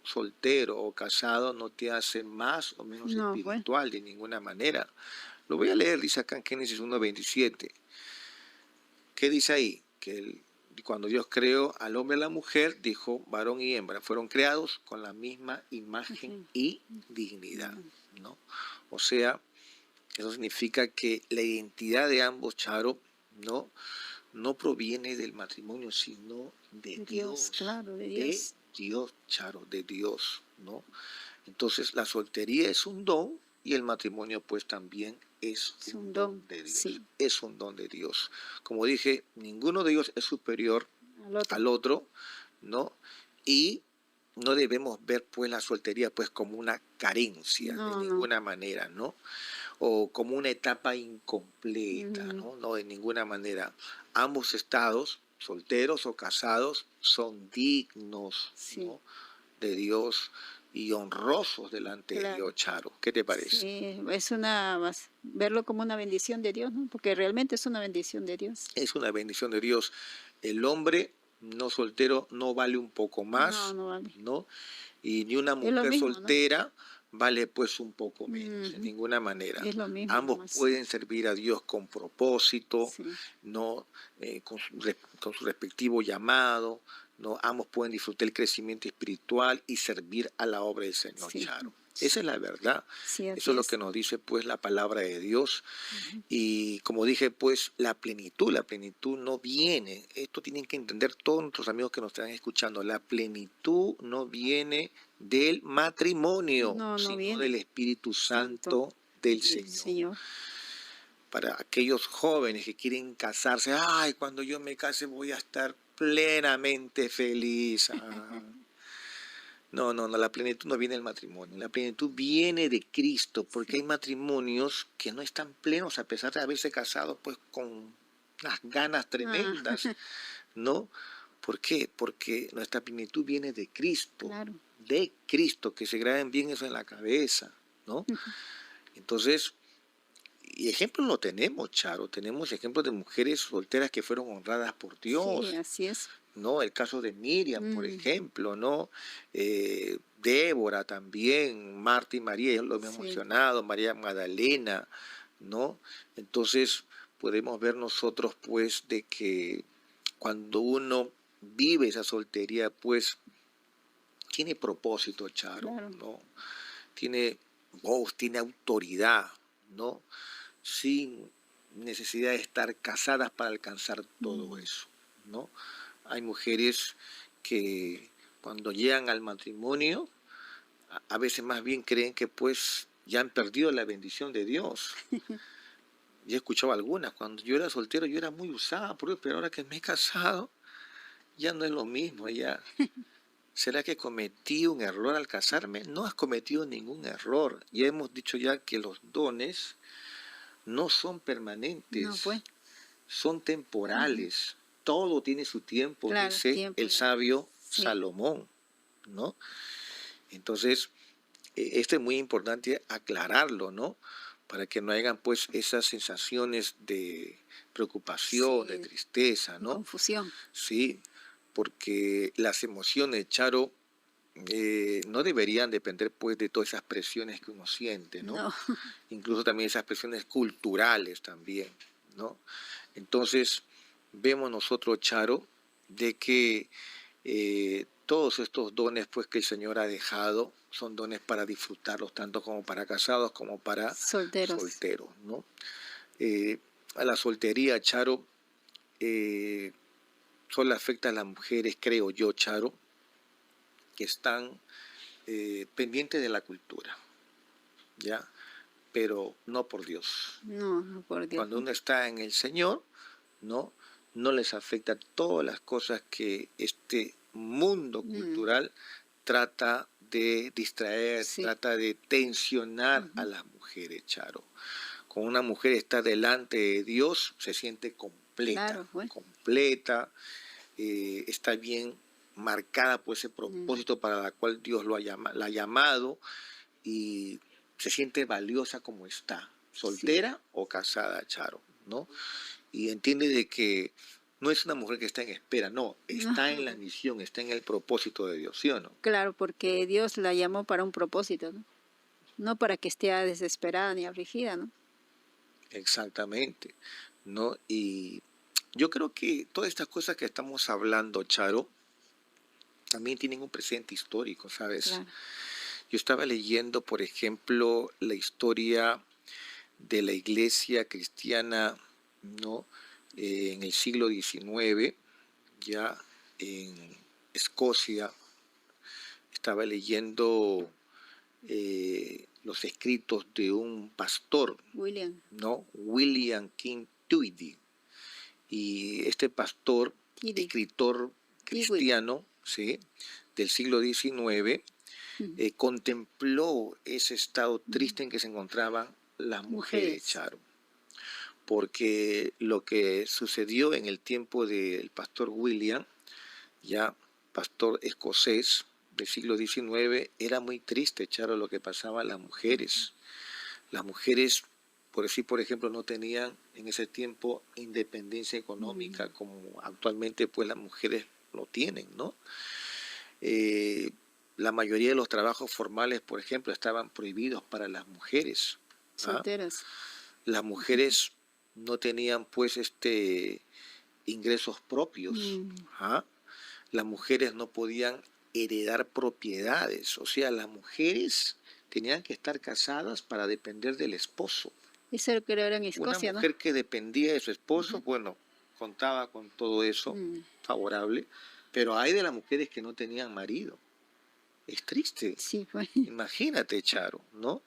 soltero o casado no te hace más o menos No, pues. espiritual de ninguna manera. Lo voy a leer, dice acá en Génesis 1:27. ¿Qué dice ahí? Cuando Dios creó al hombre y a la mujer, dijo varón y hembra, fueron creados con la misma imagen Ujú. y dignidad, Mm. ¿no? O sea, eso significa que la identidad de ambos, Charo, ¿no? No proviene del matrimonio, sino De Dios, claro, de Dios, Charo, de Dios, ¿no? Entonces la soltería es un don y el matrimonio pues también es es un un don don, de Dios, sí, es un don de Dios. Como dije, ninguno de ellos es superior al otro. al otro, ¿no? Y no debemos ver pues la soltería pues como una carencia de No, no. ninguna manera, ¿no? O como una etapa incompleta, Mm. ¿no? No, de ninguna manera. Ambos estados, solteros o casados, son dignos, Sí, ¿no? de Dios y honrosos delante de Claro. Dios, Charo. ¿Qué te parece? Sí, es verlo como una bendición de Dios, ¿no? Porque realmente es una bendición de Dios. Es una bendición de Dios. El hombre no soltero no vale un poco No, más, no vale. ¿no? Y ni una Es lo mujer mismo, ¿no? soltera vale pues un poco menos, en Ujú. ninguna manera. Es lo mismo Ambos nomás. pueden servir a Dios con propósito, Sí, ¿no? Con su respectivo llamado, ¿no? Ambos pueden disfrutar el crecimiento espiritual y servir a la obra del Señor, sí, Charo. Esa sí, es la verdad. sí, Eso así es lo que es. nos dice pues la palabra de Dios. Ujú. Y como dije, pues la plenitud no viene, esto tienen que entender todos nuestros amigos que nos están escuchando, la plenitud no viene del matrimonio, No, no sino viene. del Espíritu Santo Santo del del Señor. Señor. Para aquellos jóvenes que quieren casarse, ay, cuando yo me case voy a estar plenamente feliz. No, no, no, la plenitud no viene del matrimonio, la plenitud viene de Cristo, porque Sí. hay matrimonios que no están plenos a pesar de haberse casado pues con unas ganas Ah, tremendas, ¿no? ¿Por qué? Porque nuestra plenitud viene claro. de Cristo, que se graben bien eso en la cabeza, ¿no? Entonces, y ejemplos lo tenemos, Charo, tenemos ejemplos de mujeres solteras que fueron honradas por Sí, Dios, así es. ¿no? El caso de Miriam, por Mm, ejemplo, ¿no? Débora también, Marta y María, ya lo hemos sí, mencionado, María Magdalena, ¿no? Entonces podemos ver nosotros pues de que cuando uno vive esa soltería pues tiene propósito, Charo, claro. ¿no? Tiene voz, tiene autoridad, ¿no? Sin necesidad de estar casadas para alcanzar todo Mm, eso, ¿no? Hay mujeres que cuando llegan al matrimonio, a veces más bien creen que pues ya han perdido la bendición de Dios. Yo he escuchado algunas, cuando yo era soltero yo era muy usada por Dios, pero ahora que me he casado ya no es lo mismo, ya. ¿Será que cometí un error al casarme? No has cometido ningún error. Ya hemos dicho ya que los dones no son no, permanentes, pues. son Ujú. temporales. Todo tiene su tiempo, Claro, dice tiempo. el sabio Sí, Salomón, ¿no? Entonces, esto es muy importante aclararlo, ¿no? Para que no hayan pues esas sensaciones de preocupación, de sí, tristeza, de ¿no? confusión. Sí, porque las emociones, Charo, no deberían depender pues de todas esas presiones que uno siente, ¿no? No, Incluso también esas presiones culturales también, ¿no? Entonces, vemos nosotros, Charo, de que todos estos dones pues que el Señor ha dejado son dones para disfrutarlos tanto como para casados como para solteros. solteros, ¿no? Eh, a la soltería, Charo, eh, solo afecta a las mujeres, creo yo, Charo, que están pendientes de la cultura, ¿ya? Pero no por Dios. No, no, por Dios. Cuando uno está en el Señor, ¿no? No les afecta todas las cosas que este mundo Mm, cultural trata de distraer, sí. trata de tensionar a Ujú. las mujeres, Charo. Cuando una mujer está delante de Dios, se siente completa, Claro, pues. completa, está bien marcada por ese Mm, propósito para la cual Dios la ha llamado y se siente valiosa como está, sí. soltera o casada, Charo, ¿no? Y entiende de que no es una mujer que está en espera, no, No, está en la misión, está en el propósito de Dios, ¿sí o no? claro, porque Dios la llamó para un propósito, ¿no? No para que esté desesperada ni afligida, ¿no? Exactamente, ¿no? Y yo creo que todas estas cosas que estamos hablando, Charo, también tienen un presente histórico, ¿sabes? Claro. Yo estaba leyendo, por ejemplo, la historia de la iglesia cristiana, ¿no? En el siglo XIX, ya en Escocia, estaba leyendo los escritos de un pastor, William ¿no? William King Tweedy. Y este pastor, Kiddy. escritor Kiwi. cristiano, ¿sí? Del siglo XIX, Mm, contempló ese estado mm. triste en que se encontraban las mujeres, Mujeres. Charo. Porque lo que sucedió en el tiempo del pastor William, ya pastor escocés, del siglo XIX, era muy triste, Charo, lo que pasaba a las mujeres. Las mujeres, por decir, por ejemplo, no tenían en ese tiempo independencia económica Mm, como actualmente pues las mujeres lo tienen, ¿no? Eh, la mayoría de los trabajos formales, por ejemplo, estaban prohibidos para las mujeres. ¿Ah? solteras. Las mujeres no tenían pues ingresos propios. Mm, ¿Ah? Las mujeres no podían heredar propiedades, o sea, las mujeres tenían que estar casadas para depender del esposo. eso creo que era en Una Escocia, ¿no? mujer que dependía de su esposo, Ujú. bueno, contaba con todo eso Mm, favorable, pero hay de las mujeres que no tenían marido. Es triste. sí, pues. Imagínate, Charo, ¿no?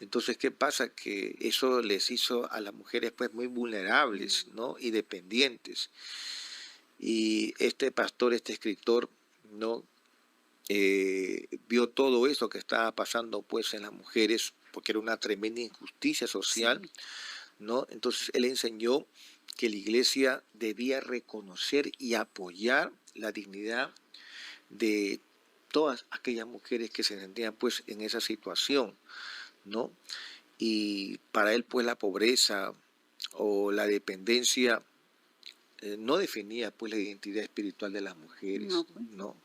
Entonces, ¿qué pasa? Que eso les hizo a las mujeres pues muy vulnerables, Mm, ¿no? Y dependientes. Y este pastor, este escritor, ¿no? Vio todo eso que estaba pasando pues en las mujeres, porque era una tremenda injusticia social, sí, ¿no? Entonces él enseñó que la iglesia debía reconocer y apoyar la dignidad de todas aquellas mujeres que se sentían pues en esa situación, ¿no? Y para él pues la pobreza o la dependencia no definía pues la identidad espiritual de las no, mujeres, pues. ¿no?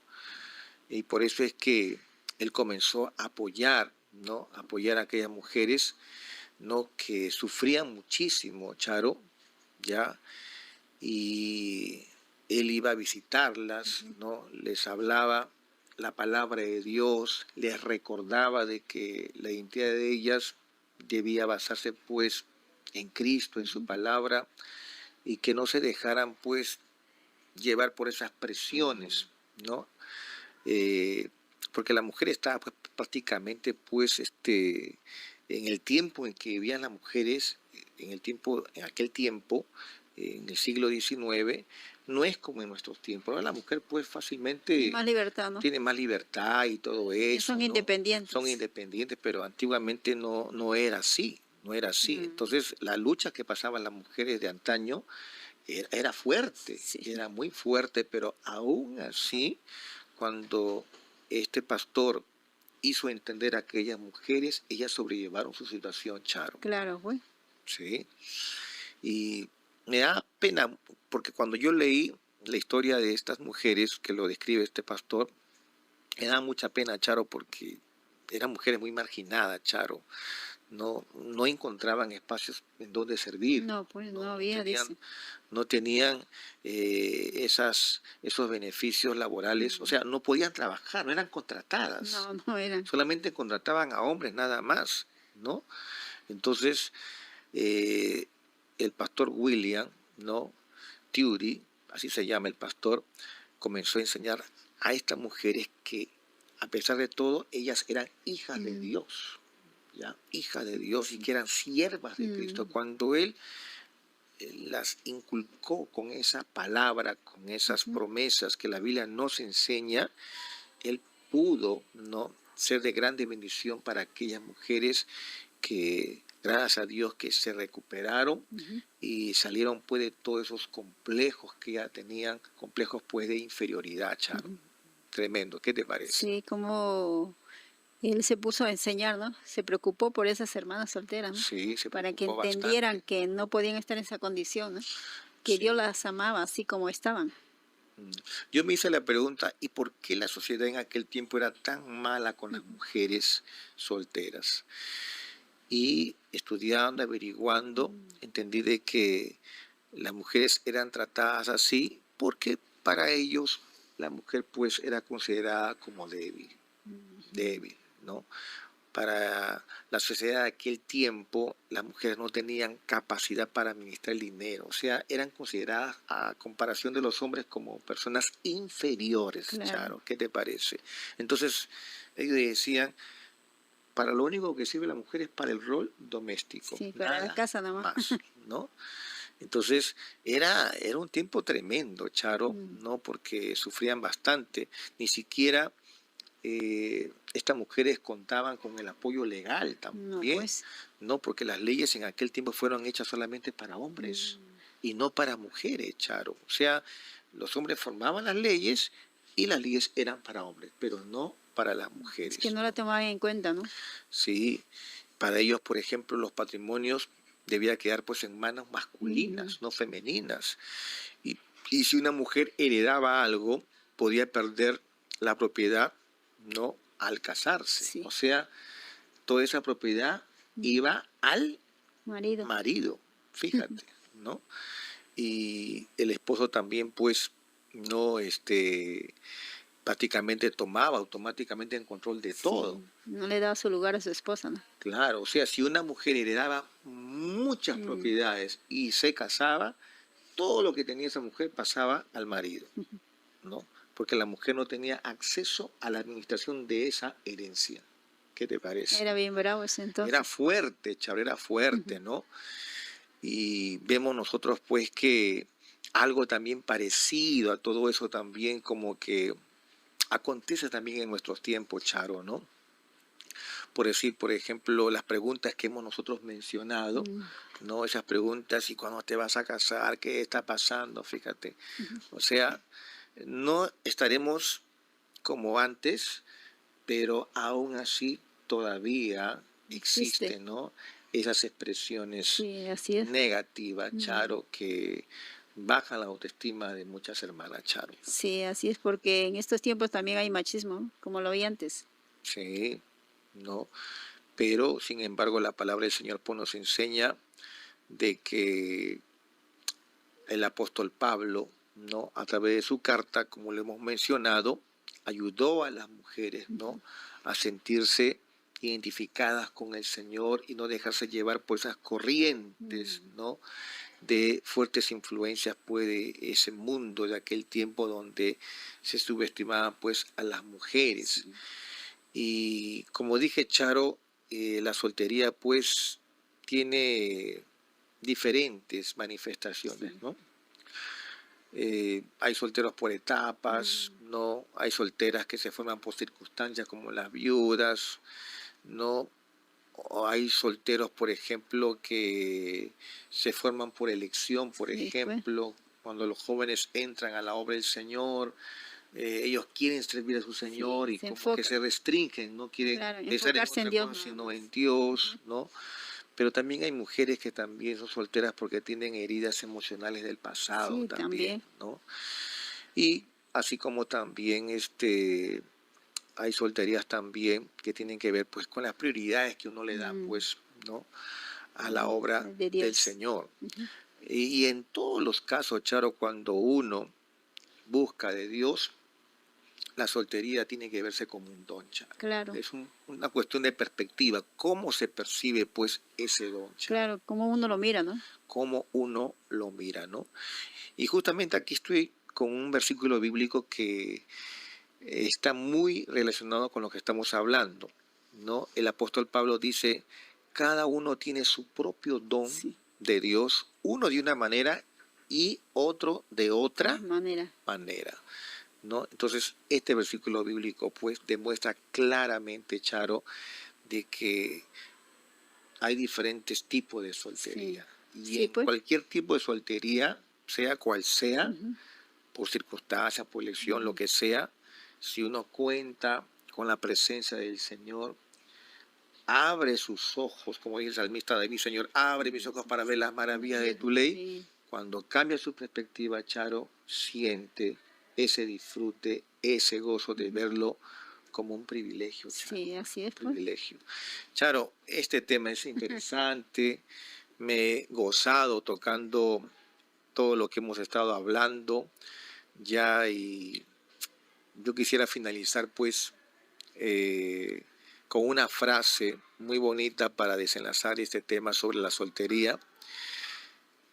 Y por eso es que él comenzó a apoyar, ¿no? Apoyar a aquellas mujeres, ¿no? Que sufrían muchísimo, Charo, ¿ya? Y él iba a visitarlas, Ujú. ¿no? Les hablaba la palabra de Dios, les recordaba de que la identidad de ellas debía basarse pues en Cristo, en su Ujú. palabra, y que no se dejaran pues llevar por esas presiones, Mm, ¿no? eh, Porque la mujer estaba pues, prácticamente pues en el tiempo en que vivían las mujeres, en aquel tiempo, en el siglo XIX, no es como en nuestros tiempos. Ahora la mujer pues tiene fácilmente más libertad, ¿no? tiene más libertad y todo Ya son eso, ¿no? Son independientes. independientes, pero antiguamente no era así, no era así. Mm, Entonces la lucha que pasaban las mujeres de antaño era fuerte, sí, era muy fuerte, pero aún así, cuando este pastor hizo entender a aquellas mujeres, ellas sobrellevaron su situación, Charo, claro, pues. ¿sí? Y me da pena, porque cuando yo leí la historia de estas mujeres que lo describe este pastor, me da mucha pena, Charo, porque eran mujeres muy marginadas, Charo, no encontraban espacios en donde servir, No, pues no no había, tenían dice. no tenían esos beneficios laborales, o Mm, sea, no podían trabajar, no eran contratadas, no, no eran. solamente contrataban a hombres nada más, ¿no? Entonces, eh, el pastor William, ¿no? Tury, así se llama el pastor, comenzó a enseñar a estas mujeres que, a pesar de todo, ellas eran hijas de Mm, Dios, ¿ya? Hijas de Dios y sí. que eran siervas de Cristo. Mm, Cuando él las inculcó con esa palabra, con esas ujú. promesas que la Biblia nos enseña, él pudo no ser de grande bendición para aquellas mujeres que, gracias a Dios, que se recuperaron Ujú. y salieron pues de todos esos complejos que ya tenían, complejos pues de inferioridad, Charo. Ujú. Tremendo, ¿qué te parece? Sí, como él se puso a enseñar, ¿no? Se preocupó por esas hermanas solteras, ¿no? Sí, se Para que preocupó entendieran bastante. que no podían estar en esa condición, ¿no? Que Dios Sí. las amaba así como estaban. Mm. Yo me hice la pregunta, ¿y por qué la sociedad en aquel tiempo era tan mala con las Ujú. mujeres solteras? Y estudiando, averiguando, Mm, entendí de que las mujeres eran tratadas así porque para ellos la mujer pues era considerada como débil, ujú. débil, ¿no? Para la sociedad de aquel tiempo, las mujeres no tenían capacidad para administrar el dinero, o sea, eran consideradas a comparación de los hombres como personas inferiores, Claro, Charo, ¿qué te parece? Entonces, ellos decían, para lo único que sirve la mujer es para el rol doméstico, sí, para la nada casa nada más. más, ¿no? Entonces era un tiempo tremendo, Charo, Mm, ¿no? Porque sufrían bastante, ni siquiera estas mujeres contaban con el apoyo legal no, también, pues. ¿no? Porque las leyes en aquel tiempo fueron hechas solamente para hombres Mm, y no para mujeres, Charo. O sea, los hombres formaban las leyes y las leyes eran para hombres, pero no para las Es que mujeres. no la tomaban en cuenta, ¿no? Sí, para ellos, por ejemplo, los patrimonios debía quedar pues en manos Ujú. masculinas, no femeninas. Y, y si una mujer heredaba algo, podía perder la propiedad, ¿no? Al casarse. Sí. O sea, toda esa propiedad iba al Marido. marido, fíjate, ¿no? Y el esposo también, pues, no, prácticamente tomaba automáticamente en control de todo. Sí, no le daba su lugar a su esposa, ¿no? Claro, o sea, si una mujer heredaba muchas propiedades y se casaba, todo lo que tenía esa mujer pasaba al marido, ¿no? Porque la mujer no tenía acceso a la administración de esa herencia. ¿Qué te parece? Era bien bravo ese Era entonces. fuerte, Charo, era fuerte, ¿no? Y vemos nosotros pues que algo también parecido a todo eso también como que acontece también en nuestros tiempos, Charo, ¿no? Por decir, por ejemplo, las preguntas que hemos nosotros mencionado, ¿no? Esas preguntas, ¿y cuándo te vas a casar? ¿Qué está pasando? Fíjate. O sea, no estaremos como antes, pero aún así todavía Existe. existen, ¿no? Esas expresiones Sí, así es. negativas, Charo, que bajan la autoestima de muchas hermanas, Charo. Sí, así es, porque en estos tiempos también hay machismo, ¿no? Como lo vi antes. Sí, ¿no? Pero, sin embargo, la palabra del Señor pues, nos enseña de que el apóstol Pablo, ¿no? A través de su carta, como lo hemos mencionado, ayudó a las mujeres, ¿no? A sentirse identificadas con el Señor y no dejarse llevar por esas corrientes, ¿no? De fuertes influencias pues, de ese mundo de aquel tiempo donde se subestimaban pues a las mujeres. Sí. Y como dije, Charo, la soltería pues tiene diferentes manifestaciones, Sí. ¿no? Hay solteros por etapas, ¿no? Hay solteras que se forman por circunstancias como las viudas, ¿no? O hay solteros, por ejemplo, que se forman por elección, por Sí, pues. ejemplo, cuando los jóvenes entran a la obra del Señor, ellos quieren servir a su Señor Sí, y se como que enfoca, se restringen, no quieren claro, estar en enfocarse en otra Dios cosa nada sino más. en Dios, ¿no? Pero también hay mujeres que también son solteras porque tienen heridas emocionales del pasado Sí, también, también. ¿no? Y así como también hay solterías también que tienen que ver pues con las prioridades que uno le da pues, ¿no? A la obra De del Dios. Señor. Y en todos los casos, Charo, cuando uno busca de Dios, la soltería tiene que verse como un don, Charo. Claro, Es una cuestión de perspectiva. ¿Cómo se percibe pues ese don, Charo? claro, como uno lo mira, ¿no? Cómo uno lo mira, ¿no? Y justamente aquí estoy con un versículo bíblico que está muy relacionado con lo que estamos hablando, ¿no? El apóstol Pablo dice, cada uno tiene su propio don Sí, de Dios, uno de una manera y otro de otra manera. manera, ¿no? Entonces, este versículo bíblico pues demuestra claramente, Charo, de que hay diferentes tipos de soltería. Sí, Y sí, en pues. cualquier tipo de soltería, sea cual sea, por circunstancia, por elección, lo que sea, si uno cuenta con la presencia del Señor, abre sus ojos, como dice el salmista David, Señor, abre mis ojos para ver las maravillas de tu ley. Sí, Cuando cambia su perspectiva, Charo, siente ese disfrute, ese gozo de verlo como un privilegio, Charo, sí, así es, un pues. privilegio. Charo, este tema es interesante, me he gozado tocando todo lo que hemos estado hablando ya y yo quisiera finalizar pues con una frase muy bonita para desenlazar este tema sobre la soltería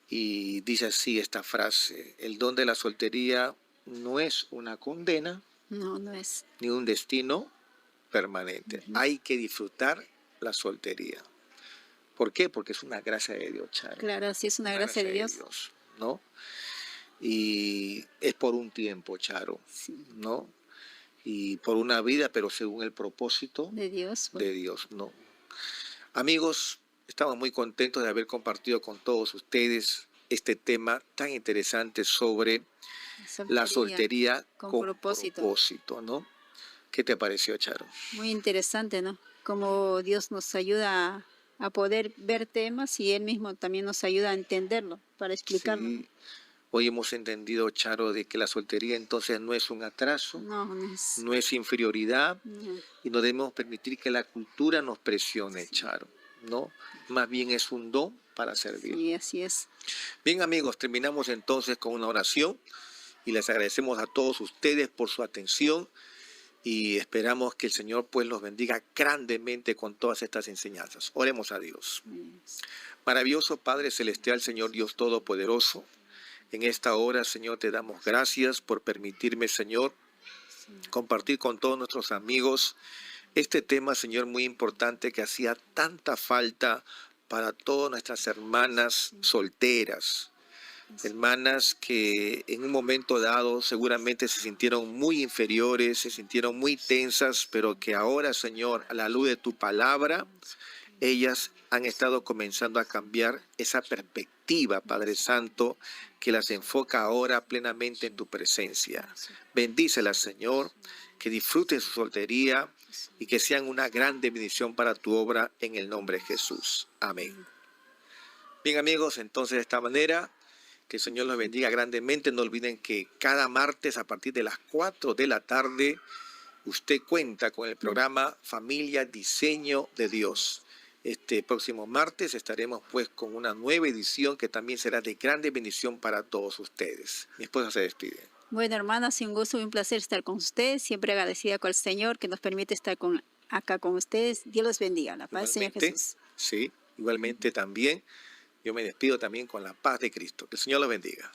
y dice así esta frase, el don de la soltería no es una condena No, no es. ni un destino permanente, hay que disfrutar la soltería. ¿Por qué? Porque es una gracia de Dios, Charo. Claro, sí es una Una gracia gracia de de Dios. Dios, ¿no? Y es por un tiempo, Charo, Sí, ¿no? Y por una vida, pero según el propósito de Dios, pues. de Dios, ¿no? Amigos, estamos muy contentos de haber compartido con todos ustedes este tema tan interesante sobre la soltería Con con propósito. propósito, ¿no? ¿Qué te pareció, Charo? Muy interesante, ¿no? Cómo Dios nos ayuda a poder ver temas y Él mismo también nos ayuda a entenderlo, para explicarlo, ¿no? Sí. Hoy hemos entendido, Charo, de que la soltería entonces no es un atraso, No, no es. no es inferioridad No, y no debemos permitir que la cultura nos presione, sí, Charo, ¿no? Más bien es un don para servir. sí, así es. Bien, amigos, terminamos entonces con una oración y les agradecemos a todos ustedes por su atención y esperamos que el Señor pues los bendiga grandemente con todas estas enseñanzas. Oremos a Dios. Maravilloso Padre Celestial, Señor Dios Todopoderoso, en esta hora, Señor, te damos gracias por permitirme, Señor, compartir con todos nuestros amigos este tema, Señor, muy importante que hacía tanta falta para todas nuestras hermanas solteras. Hermanas que en un momento dado seguramente se sintieron muy inferiores, se sintieron muy tensas, pero que ahora, Señor, a la luz de tu palabra, ellas han estado comenzando a cambiar esa perspectiva, Padre Santo, que las enfoca ahora plenamente en tu presencia. Bendícelas, Señor, que disfruten su soltería y que sean una grande bendición para tu obra en el nombre de Jesús. Amén. Bien, amigos, entonces de esta manera, que el Señor los bendiga grandemente. No olviden que cada martes a partir de las 4 de la tarde, usted cuenta con el programa Familia Diseño de Dios. Este próximo martes estaremos pues con una nueva edición que también será de grande bendición para todos ustedes. Mi esposa se despide. Bueno, hermanas, un gusto y un placer estar con ustedes. Siempre agradecida con el Señor que nos permite estar acá con ustedes. Dios los bendiga. La paz del Señor Jesús. Sí, igualmente también. Yo me despido también con la paz de Cristo. Que el Señor los bendiga.